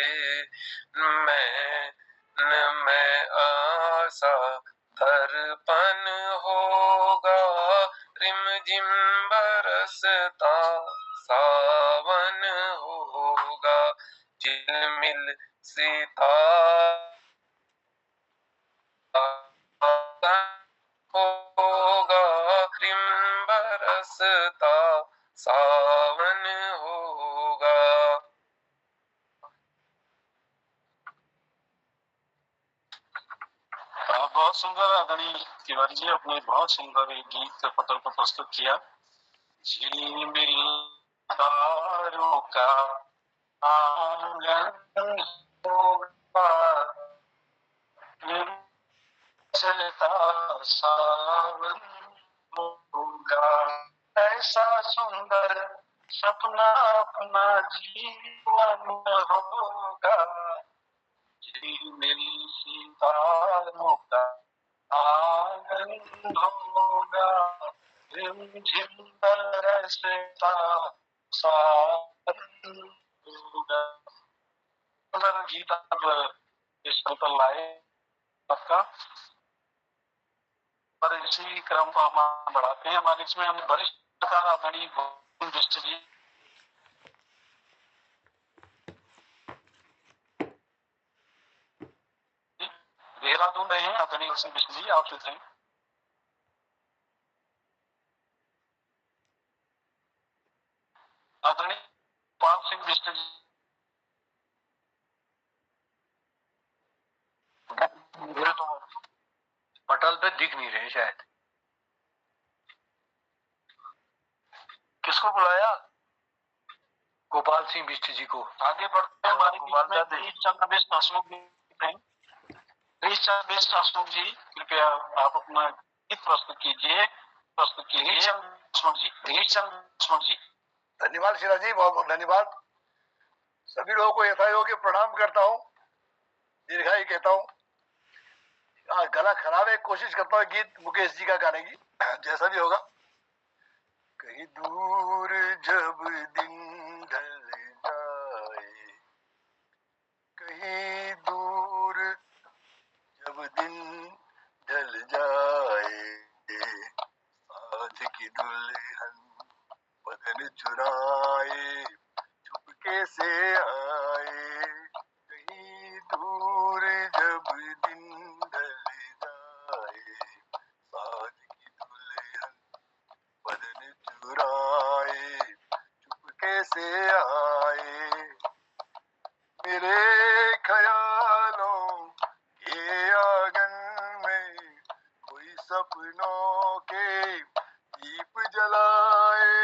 मैं आशा दर्पण होगा, रिमझिम बरसता सावन होगा, झिलमिल सितारा होगा, रिम बरसता सावन होगा। बहुत सुंदर आदरणीय तिवारी जी अपने बहुत सुंदर एक गीत पटल को प्रस्तुत किया। झिलमिल तारों का आंगन होगा, चलता सावन होगा, ऐसा सुंदर सपना अपना जीवन होगा, झिलमिल सितारों का आनंद होगा, रिमझिम बरसता सावन होगा। सुंदर गीत आप इस पर लाए आपका, और इसी क्रम को हम बढ़ाते हैं। हमारे इसमें हम वरिष्ठ पत्रकार आदरणीय गोविंद बिष्ट जी देहरादून रहे हैं। आदरणीय गोविंद बिष्ट जी आप चुनते हैं। आदरणीय पाल सिंह बिष्ट जी पटल पे दिख नहीं रहे शायद। किसको बुलाया? गोपाल सिंह बिष्ट जी को। आगे बढ़ते हैं। हमारे बीच में हरीशचंद्र बिष्ट हसमुख हैं। हरीशचंद्र बिष्ट हसमुख जी कृपया आप अपना गीत प्रस्तुत कीजिए। हरीशचंद्र जी। धन्यवाद शीला जी, बहुत बहुत धन्यवाद। सभी लोगों को यथायोग्य प्रणाम करता हूँ, दीर्घायु कहता हूँ। आज गला खराब है, कोशिश करता हूँ गीत मुकेश जी का गाने की, जैसा भी होगा। कहीं दूर जब दिन ढल जाए, कहीं दूर जब दिन ढल जाए, साथ की दुल्हन बदन चुराए चुपके से आए, कहीं दूर जब दिन ढल जाए, साथ की दुल्हन बदन चुराए चुपके से आए, मेरे ख्यालों के आंगन में कोई सपनों के दीप जलाए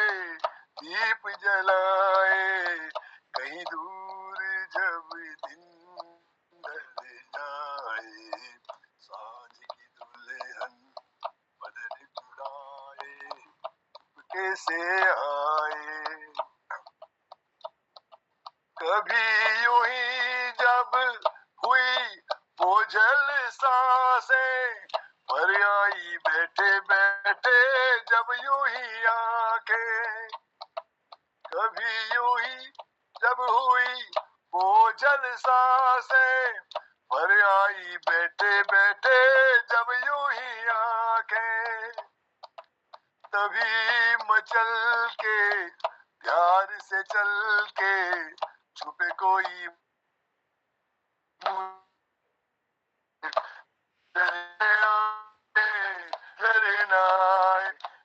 कहीं दूर जब दिन ढल जाए, साँझ की दुल्हन बदन चुराए चुपके से आए, कभी यूं ही जब हुई बोझल सांसें, पर आई बैठे बैठे जब यूं ही आंखें, कभी यूं ही जब हुई बोझल सांसें, पर आई बैठे बैठे जब यूं ही आंखें, तभी मचल के प्यार से चल के छुपे कोई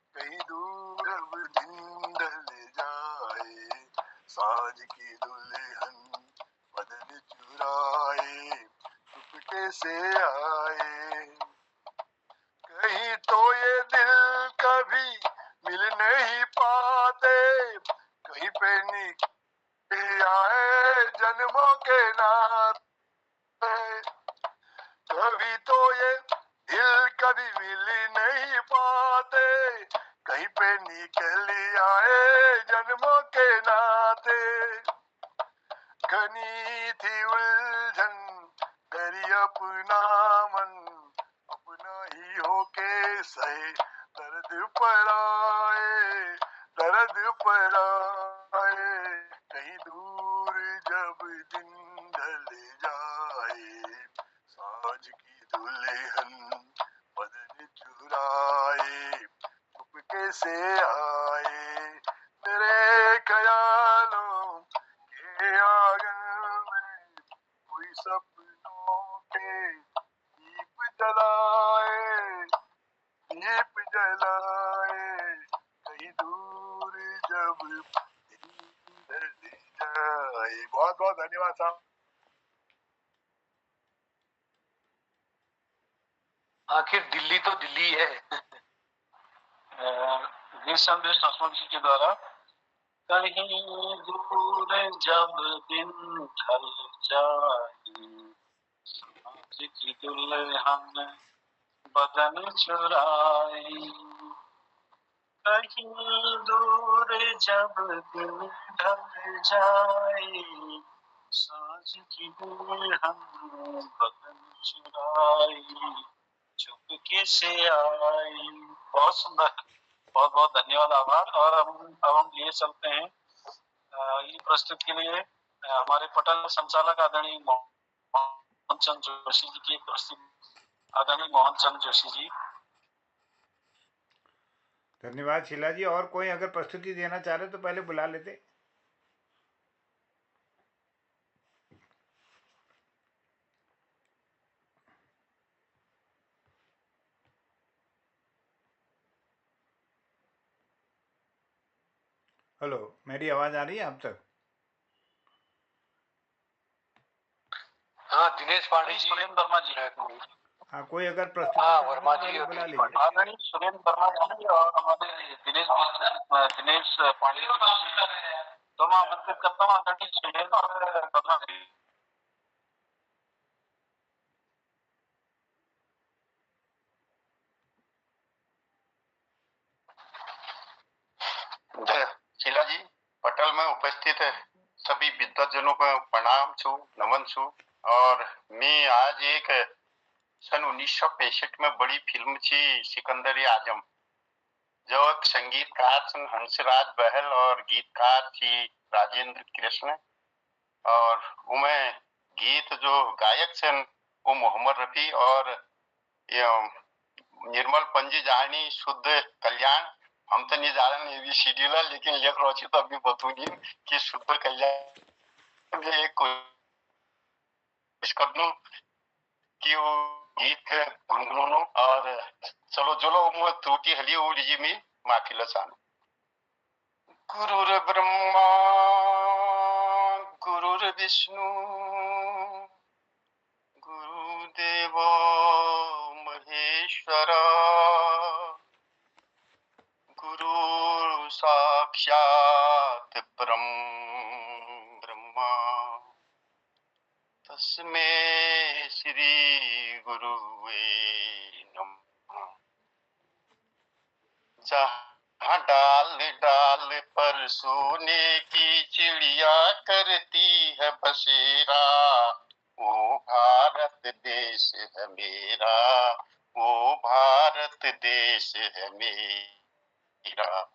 कहीं दूर अब दिन ढल जाए, साँझ की दुल्हन बदन चुराए चुपके से आए, कहीं तो ये दिल कभी मिल नहीं पाते, कहीं पे निकल आए जन्मों के नाते, कभी तो ये दिल कभी मिल नहीं पाते, कहीं पे निकल आए जन्मों के नाते, घनी थी उलझन मेरी अपना मन, अपना ही होके सहे दर्द पड़ाए, पद पर आए, कहीं दूर जब दिन ढल जाए, साँझ की दुल्हन बदन चुराए, चुपके से आए तेरे ख्यालों के आंगन में, कोई सपनों के दीप जलाए, दीप जलाए, कहीं दूर जब दिन ढल जाए। बहुत बहुत धन्यवाद साहब। आखिर दिल्ली तो दिल्ली है। गीत संदेश असमत जी के द्वारा, कहीं दूर जब दिन ढल जाए, साँझ की दुल्हन बदन चुराए, कहीं दूर जब दिन ढल जाए, साँझ की दुल्हन बदन चुराए, चुपके से आई। बहुत सुंदर, बहुत बहुत धन्यवाद, आभार। और अब हम लिए चलते हैं ये प्रस्तुत के लिए हमारे पटल संचालक आदरणीय मोहन चंद जोशी जी की एक प्रस्तुति। आदरणीय मोहन चंद जोशी जी। धन्यवाद शीला जी। और कोई अगर प्रस्तुति देना चाह रहे तो पहले बुला लेते। हेलो, मेरी आवाज आ रही है आप तक? हाँ, दिनेश पांडे जी, सुरेंद्र वर्मा जी। हाँ, कोई अगर प्रस्तुति हाँ, वर्मा जी और बुला दिनेश लीजिए। आदरणीय सुरेंद्र वर्मा जी और हमारे दिनेश पांडे जी, तो मैं आमंत्रित करता हूँ आदरणीय सुरेंद्र वर्मा जी। शीला जी, पटल में उपस्थित सभी विद्वतजनों का प्रणाम छु, नमन छु। और मैं आज एक सन 1965 में बड़ी फिल्म थी सिकंदर आजम, जो एक संगीतकार हंसराज बहल और गीतकार थी राजेंद्र कृष्ण, और उनमें गीत जो गायक सन वो मोहम्मद रफी और निर्मल पंजी जानी शुद्ध कल्याण। हम तो नहीं जा रहे ABCD, लेकिन लेख रोची तो अभी बतूंगी कि शुद्ध कल्याण में एक कोशिश कर दूं कि वो गीत गुनगुनो। और चलो जो मुझे त्रुटि हली वो लीजिए में माफी लसान। गुरुर ब्रह्मा गुरुर विष्णु गुरुदेव महेश्वर, गुरु साक्षात परम ब्रह्मा, तस्मै श्री गुरुवे नमः। जहाँ डाल डाल पर सोने की चिड़िया करती है बसेरा, वो भारत देश है मेरा, वो भारत देश है मेरा।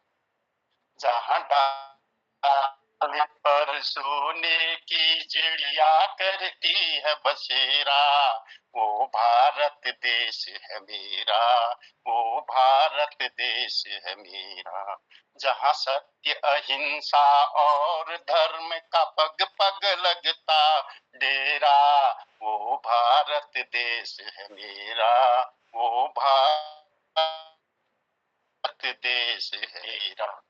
जहाँ डाल पर सोने की चिड़िया करती है बसेरा, वो भारत देश है मेरा, वो भारत देश है मेरा। जहाँ सत्य अहिंसा और धर्म का पग पग लगता डेरा, वो भारत देश है मेरा, वो भारत देश है मेरा।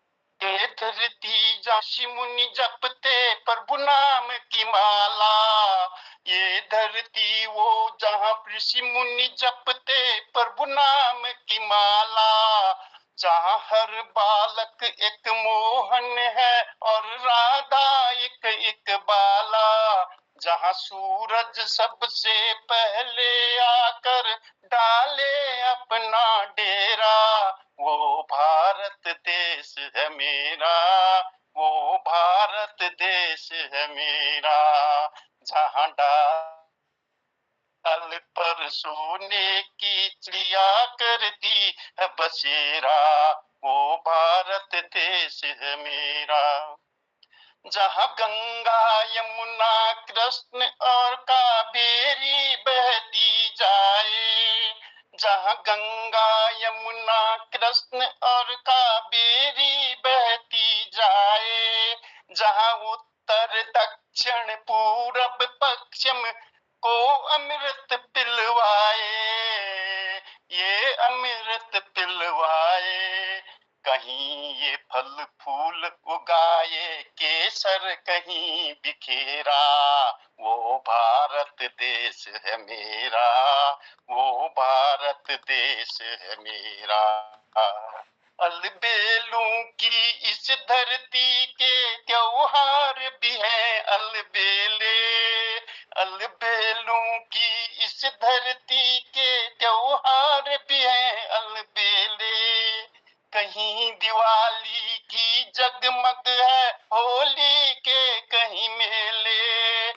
ये धरती जहाँ मुनि जपते प्रभु नाम की माला, ये धरती वो जहाँ ऋषि मुनि जपते प्रभु नाम की माला, जहाँ हर बालक एक मोहन है और राधा एक एक बाला, जहाँ सूरज सबसे पहले आकर डाले अपना डेरा, वो भारत देश है मेरा, वो भारत देश है मेरा। जहाँ डाल पर सोने की चिड़िया करती है बसेरा, वो भारत देश है मेरा। जहाँ गंगा यमुना कृष्ण और कावेरी बहती जाए, जहाँ गंगा यमुना कृष्ण और कावेरी बहती जाए, जहाँ उत्तर दक्षिण पूरब पश्चिम को अमृत पिलवाए, ये अमृत पिलवाए। कहीं ये फल फूल उगाए केसर कहीं बिखेरा, वो भारत देश है मेरा, वो भारत देश है मेरा। अलबेलों की इस धरती के त्योहार भी है अलबेले, अलबेलों की इस धरती के त्योहार भी है अलबेले। कहीं दिवाली की जगमग है होली के कहीं मेले,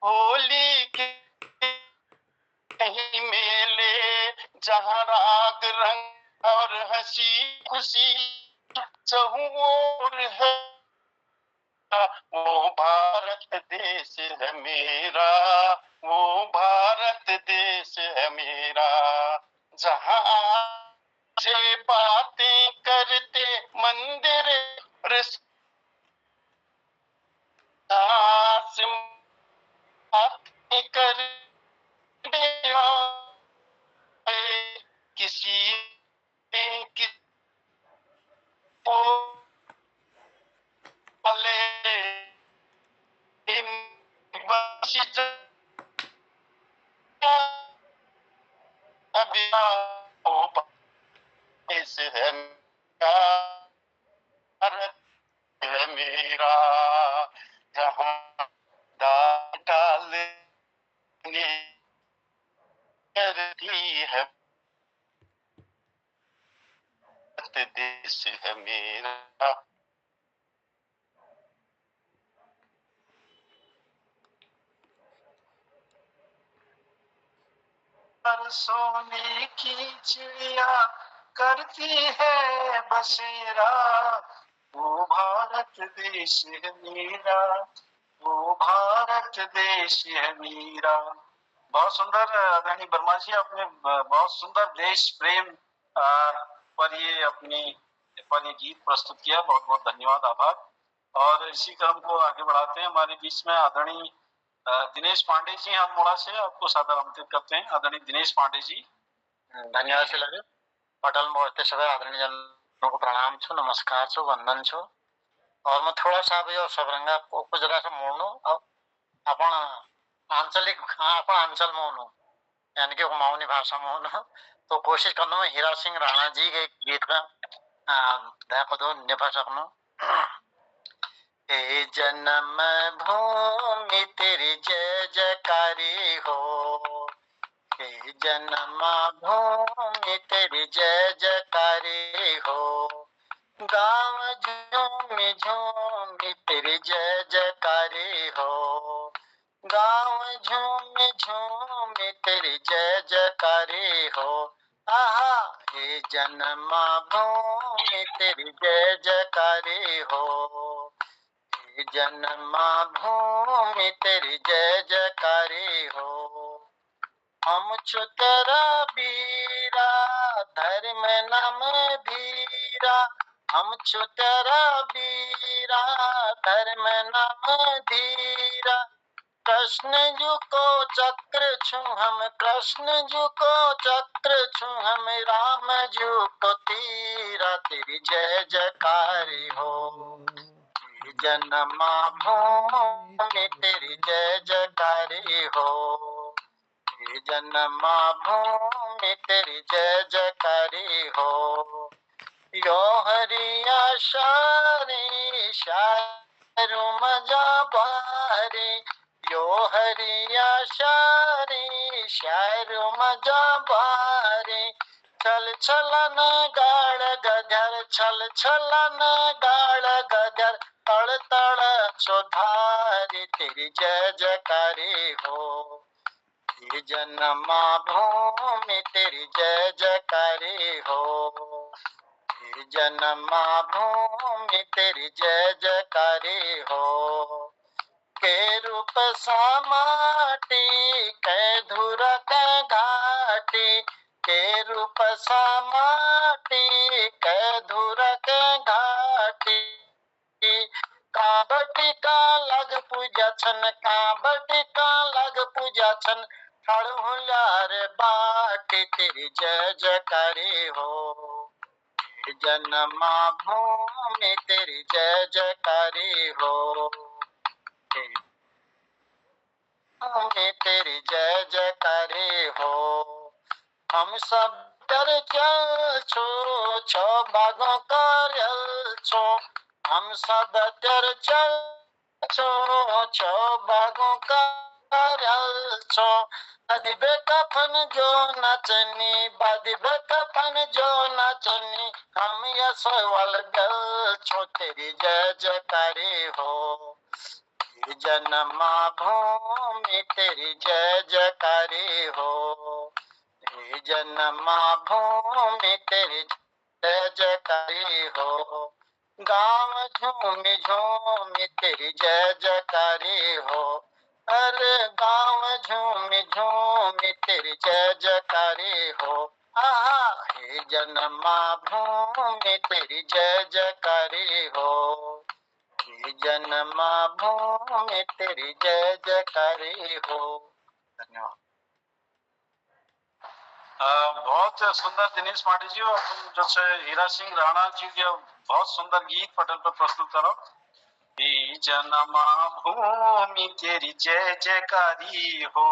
होली के कहीं मेले, जहाँ राग रंग और हंसी खुशी चहुं ओर है, वो भारत देश है मेरा, वो भारत देश है मेरा। जहाँ से बातें करते मंदिर से बातें कर किसी को है भारत है मेरा। जहाँ डालने करती है देश है मेरा। सोने की चिड़िया करती है बसेरा, वो भारत देश है मेरा, वो भारत देश है मेरा। बहुत सुंदर आदरणीय वर्मा जी, आपने बहुत सुंदर देश प्रेम पर ये गीत प्रस्तुत किया। बहुत बहुत धन्यवाद, आभार। और इसी क्रम को आगे बढ़ाते हैं। हमारे बीच में आदरणीय दिनेश पांडे जी हैं अल्मोड़ा से, आपको सादर आमंत्रित करते हैं। आदरणीय दिनेश पांडे जी। धन्यवाद शिलाजी। पटल में उपस्थित सभी आदरणीय जनों को प्रणाम छो, नमस्कार छो, वंदन छो। और मैं थोड़ा सा भी और सबरंगा को जरा सा मोड़नो अपन आंचलिक अपन अंचल मोनो यानी कि कुमाऊनी भाषा मोनो, तो कोशिश करना मैं हीरा सिंह राणा जी के गीत का देखो तो निभा सकनो। हे जन्म भूमि तेरी जय जयकारी हो, हे जन्म भूमि तेरी जय जयकारी हो, गाँव झूमी झूमी तेरी जय जयकारी हो, गाँव झूमी झूमी तेरी जय जयकारी हो। आहा हे जन्म भूमि तेरी जय जयकारी हो, हे जन्म भूमि तेरी जय जयकारी हो। हम छु तेरा बीरा धर्म नाम धीरा, हम छु तेरा बीरा धर्म नाम धीरा। कृष्ण जी को चक्र छू हम, कृष्ण जी को चक्र छू हम, राम जी को तीरा। तेरी जय जयकारी हो, जन्म भूमि तेरी जय जयकारी हो, जन्म भूमि तेरी जय जयकारी हो। यो हरिया शारी शायरू मजा बारी, यो हरिया शारी शायरू मजा बारी। छल छलन गाड़ गधर, छल छलन गाड़ गधर, तड़ तड़ सुधारी। तेरी जय जयकारी हो, हे जन्मा भूमि तेरी जय जयकारी हो, हे जन्मा भूमि तेरी जय जयकारी हो। के रूप समाटी कै धुर कै घाटी, के रूप समाटी कै धुर कै घाटी। काबटी का लग पूजा छन, काबटी का लग पूजा छन, हड़हुलार बाटी तेरी जय जयकारी हो। हे जन्मा भूमि तेरी जय जयकारी हो, तेरी जय जयकारी हो। हम सब डर चल छो, छो बागों कार्यल छो, हम सब डर चल छो, छो बागों कार्यल छो। बादिबे कफन जो नचनी, बादिबे कफन जो नचनी, हम यसवल गल छो तेरी जय जयकारी हो। हे जन्मा भूमि तेरी जय जयकारी हो, हे जन्मा भूमि तेरी जय जयकारी हो। गाँव झूमी झूमी तेरी जय जयकारी हो, अरे गाँव झूमी झूमी तेरी जय जयकारी हो। आहा हे जन्मा भूमि तेरी जय जयकारी हो, हे जन्मा भूमि तेरी जय जयकारी हो। धन्यवाद। बहुत सुंदर दिनेश पांडे जी, और तुम जैसे हीरा सिंह राणा जी के बहुत सुंदर गीत पटल पर प्रस्तुत करो। हे जन्मा भूमि तेरी जय जयकारी हो,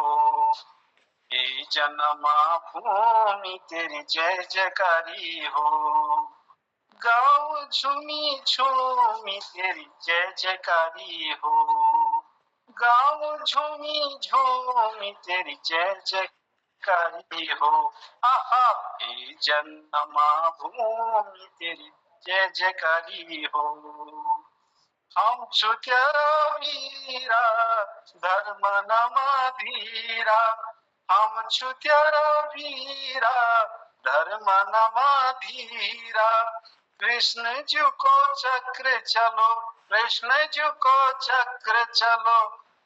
हे जन्मा भूमि तेरी जय जयकारी हो। गाँव झूमी झूमी तेरी जय जयकारी हो, गाँव झूमी झूमी तेरी जय जयकारी हो। आहा हे जन्मा भूमि तेरी जय जयकारी हो। हम छुट्यारा वीरा धर्म नमा धीरा, हम छुट्यारा वीरा धर्म नमा धीरा। कृष्ण जी को चक्र चलो, कृष्ण जी को चक्र चलो,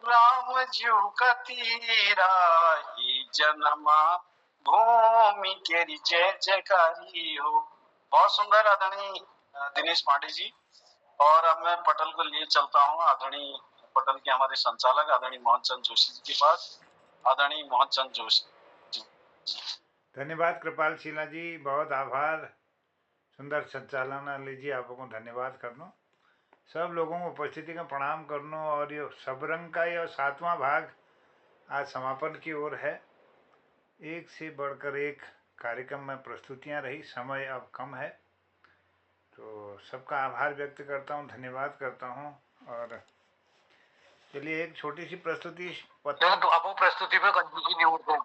राम जी का तीरा। ये जन्मा भूमि तेरी जय जयकारी हो। बहुत सुंदर आदरणीय दिनेश पांडे जी। और अब मैं पटल को लिए चलता हूँ आदरणीय पटल के हमारे संचालक आदरणीय मोहन चंद जोशी जी के पास। आदरणीय मोहन चंद जोशी। धन्यवाद कृपाल शीला जी, बहुत आभार। सुंदर संचालन लीजिए, आपको धन्यवाद करनो। सब लोगों को उपस्थिति का प्रणाम करनो। और ये सबरंग का ये 7वां भाग आज समापन की ओर है। एक से बढ़कर एक कार्यक्रम में प्रस्तुतियां रही, समय अब कम है, तो सबका आभार व्यक्त करता हूँ, धन्यवाद करता हूँ। और चलिए एक छोटी सी प्रस्तुति आपण प्रस्तुति में कंजूसी निवडतो,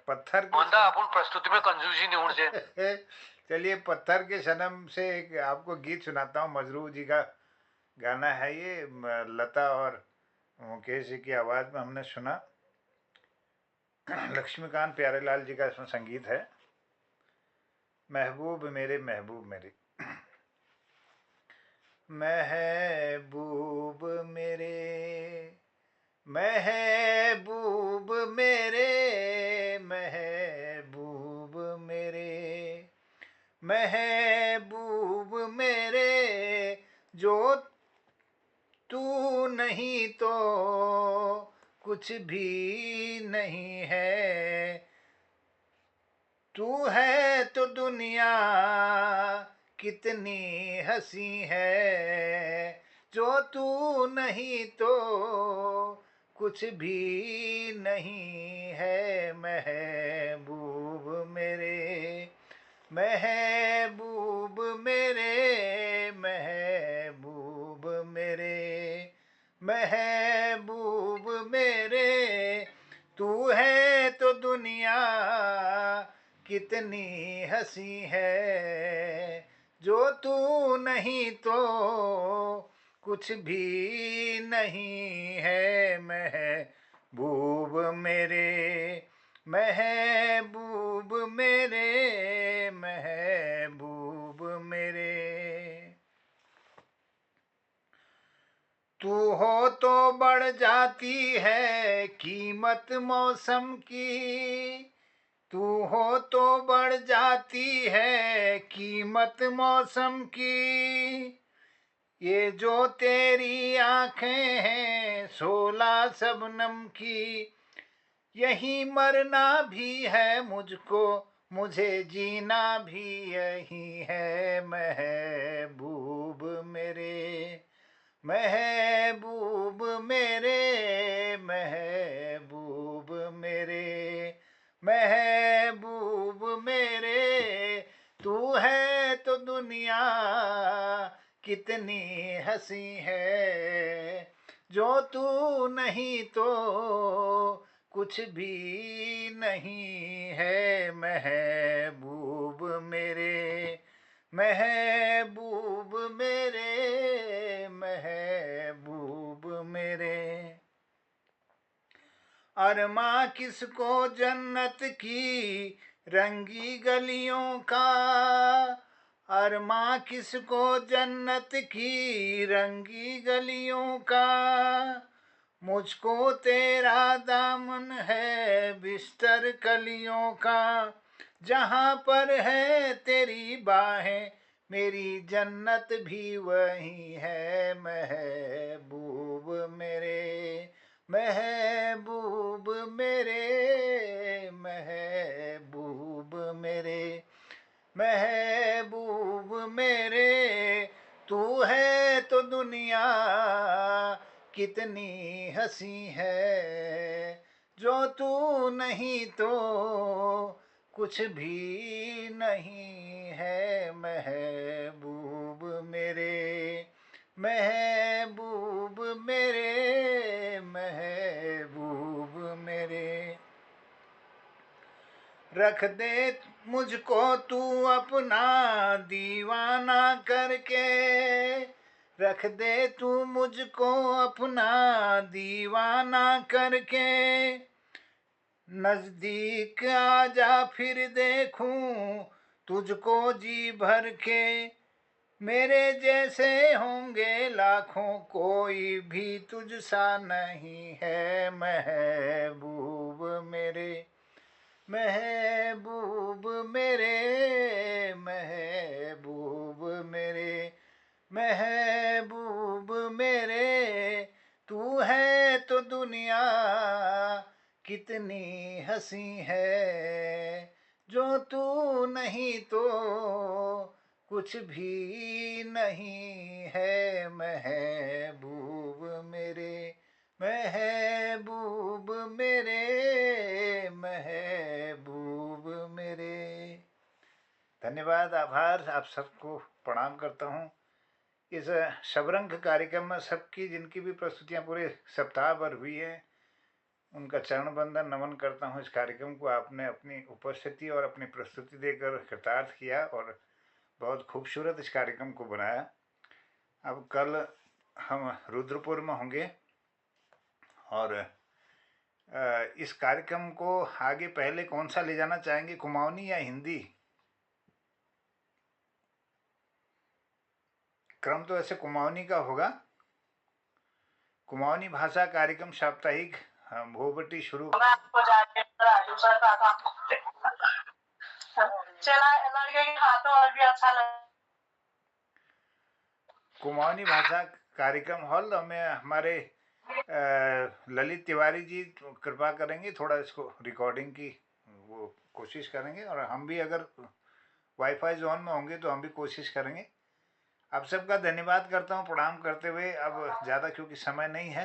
पत्थर आपण प्रस्तुति में कंजूसी निवडते। चलिए पत्थर के सनम से एक आपको गीत सुनाता हूँ। मजरू जी का गाना है ये, लता और मुकेश जी की आवाज़ में हमने सुना। लक्ष्मीकांत प्यारेलाल जी का इसमें संगीत है। महबूब मेरे महबूब मेरे, महबूब मेरे महबूब मेरे, महबूब मेरे, महबूब मेरे, जो तू नहीं तो कुछ भी नहीं है, तू है तो दुनिया कितनी हंसी है, जो तू नहीं तो कुछ भी नहीं है। महबूब मेरे महबूब मेरे, महबूब मेरे, महबूब मेरे, तू है तो दुनिया कितनी हंसी है, जो तू नहीं तो कुछ भी नहीं है। बूब मेरे, महबूब मेरे, महबूब मेरे। तू हो तो बढ़ जाती है कीमत मौसम की, तू हो तो बढ़ जाती है कीमत मौसम की। ये जो तेरी आंखें हैं 16 शबनम की, यही मरना भी है मुझको, मुझे जीना भी यही है। महबूब मेरे, महबूब मेरे, महबूब मेरे, महबूब मेरे। तू है तो दुनिया कितनी हंसी है, जो तू नहीं तो कुछ भी नहीं है। महबूब मेरे, महबूब मेरे, महबूब मेरे। अरमा किसको जन्नत की रंगी गलियों का, अरमा किसको जन्नत की रंगी गलियों का। मुझको तेरा दामन है बिस्तर कलियों का, जहाँ पर है तेरी बाहें मेरी जन्नत भी वही है। महबूब मेरे, महबूब मेरे, महबूब मेरे, महबूब मेरे। तू है तो दुनिया कितनी हंसी है, जो तू नहीं तो कुछ भी नहीं है। महबूब मेरे, महबूब मेरे, महबूब मेरे। रख दे मुझको तू अपना दीवाना करके, रख दे तू मुझको अपना दीवाना करके। नजदीक आजा फिर देखूं तुझको जी भर के, मेरे जैसे होंगे लाखों कोई भी तुझसा नहीं है। महबूब मेरे, महबूब मेरे, महबूब मेरे, महबूब मेरे। तू है तो दुनिया कितनी हंसी है, जो तू नहीं तो कुछ भी नहीं है। महबूब मेरे, महबूब मेरे, महबूब मेरे। धन्यवाद, आभार, आप सबको प्रणाम करता हूँ। इस शबरंग कार्यक्रम में सबकी जिनकी भी प्रस्तुतियाँ पूरे सप्ताह भर हुई हैं, उनका चरण बंदन नमन करता हूँ। इस कार्यक्रम को आपने अपनी उपस्थिति और अपनी प्रस्तुति देकर कृतार्थ किया और बहुत खूबसूरत इस कार्यक्रम को बनाया। अब कल हम रुद्रपुर में होंगे और इस कार्यक्रम को आगे पहले कौन सा ले जाना चाहेंगे, कुमाऊनी या हिंदी? क्रम तो ऐसे कुमाऊनी का होगा। कुमाऊनी भाषा कार्यक्रम साप्ताहिक भोबटी शुरू चला लड़के के हाथों और भी अच्छा लगा। कुमाऊनी भाषा कार्यक्रम हॉल में हमारे ललित तिवारी जी कृपा करेंगे, थोड़ा इसको रिकॉर्डिंग की वो कोशिश करेंगे और हम भी अगर वाईफाई जोन में होंगे तो हम भी कोशिश करेंगे। आप सबका धन्यवाद करता हूँ प्रणाम करते हुए। अब ज़्यादा क्योंकि समय नहीं है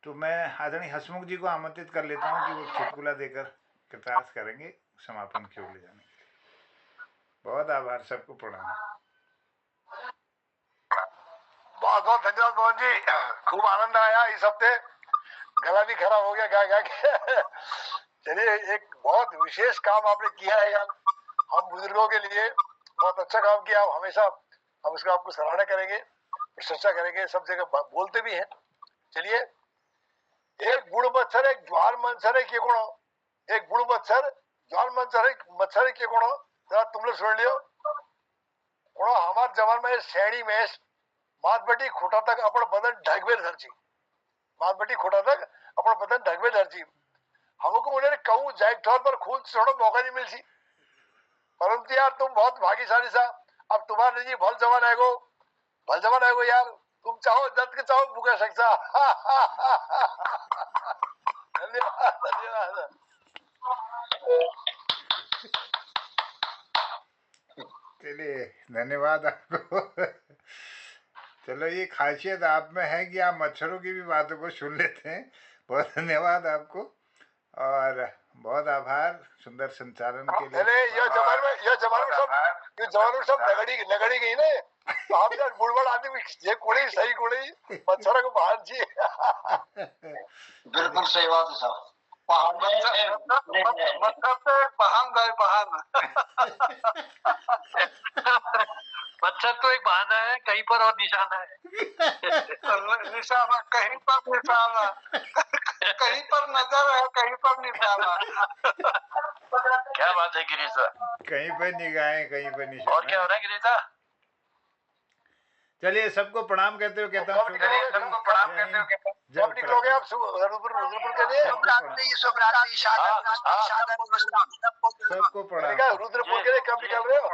तो मैं आदरणीय हसमुख जी को आमंत्रित कर लेता हूँ कि वो चुटकुला देकर कृतार्थ करेंगे समापन की ओर ले जाने के लिए। बहुत आभार, सबको प्रणाम। बहुत बहुत धन्यवाद मोहन जी, खूब आनंद आया इस हफ्ते, गला भी खराब हो गया गा गा के। चलिए, एक बहुत विशेष काम आपने किया है यार, हम बुजुर्गों के लिए बहुत अच्छा काम किया। आप हमेशा हम इसका आपको सराहना करेंगे, प्रशंसा करेंगे, सब जगह बोलते भी हैं। चलिए, एक बुड़ मच्छर एक ज्वार मच्छर है के कोण एक बुड़ मच्छर ज्वार मच्छर है के कोण जरा तुम लोग सुन लियो कोण हमार जवान में शेणी में मातबटी खोटा तक अपन बदन ढकवे धरची मातबटी खोटा तक अपन बदन ढकवे धरची हमको उन्हें कहूँ जाए तौर पर खुद छोड़ो मौका नहीं मिलती परंतु यार तुम बहुत भाग्यशाली सा अब तुम्हारे जी भल जवान है गो यार तुम चाहो जब के चाहो बुका सकता धन्यवाद धन्यवाद चलिए धन्यवाद आपको। चलो ये खासियत आप में है कि आप मच्छरों की भी बातों को सुन लेते हैं। बहुत धन्यवाद आपको और बहुत आभार सुंदर संचालन के लिए। अरे ये जमाने में सब लगड़ी गई ने तो हम जब बुढ़बड़ आदमी ये कोड़ी सही कोड़ी मच्छर को बाहर जी बिल्कुल सही बात है साहब पहाड़ में मतलब से बहान गए बहान मच्छर तो एक बहाना है कहीं पर और निशाना है निशाना कहीं पर निशाना कहीं पर नजर है कहीं पर निशाना। क्या बात है गिरीश सर, कहीं पर निगाहें कहीं पर निशाना। और क्या हो रहा है गिरीश सर? चलिए सबको प्रणाम कहते हो कहता हूँ जब निकलोगे आप रुद्रपुर के लिए सबको प्रणाम। रुद्रपुर के लिए कब निकल रहे हो?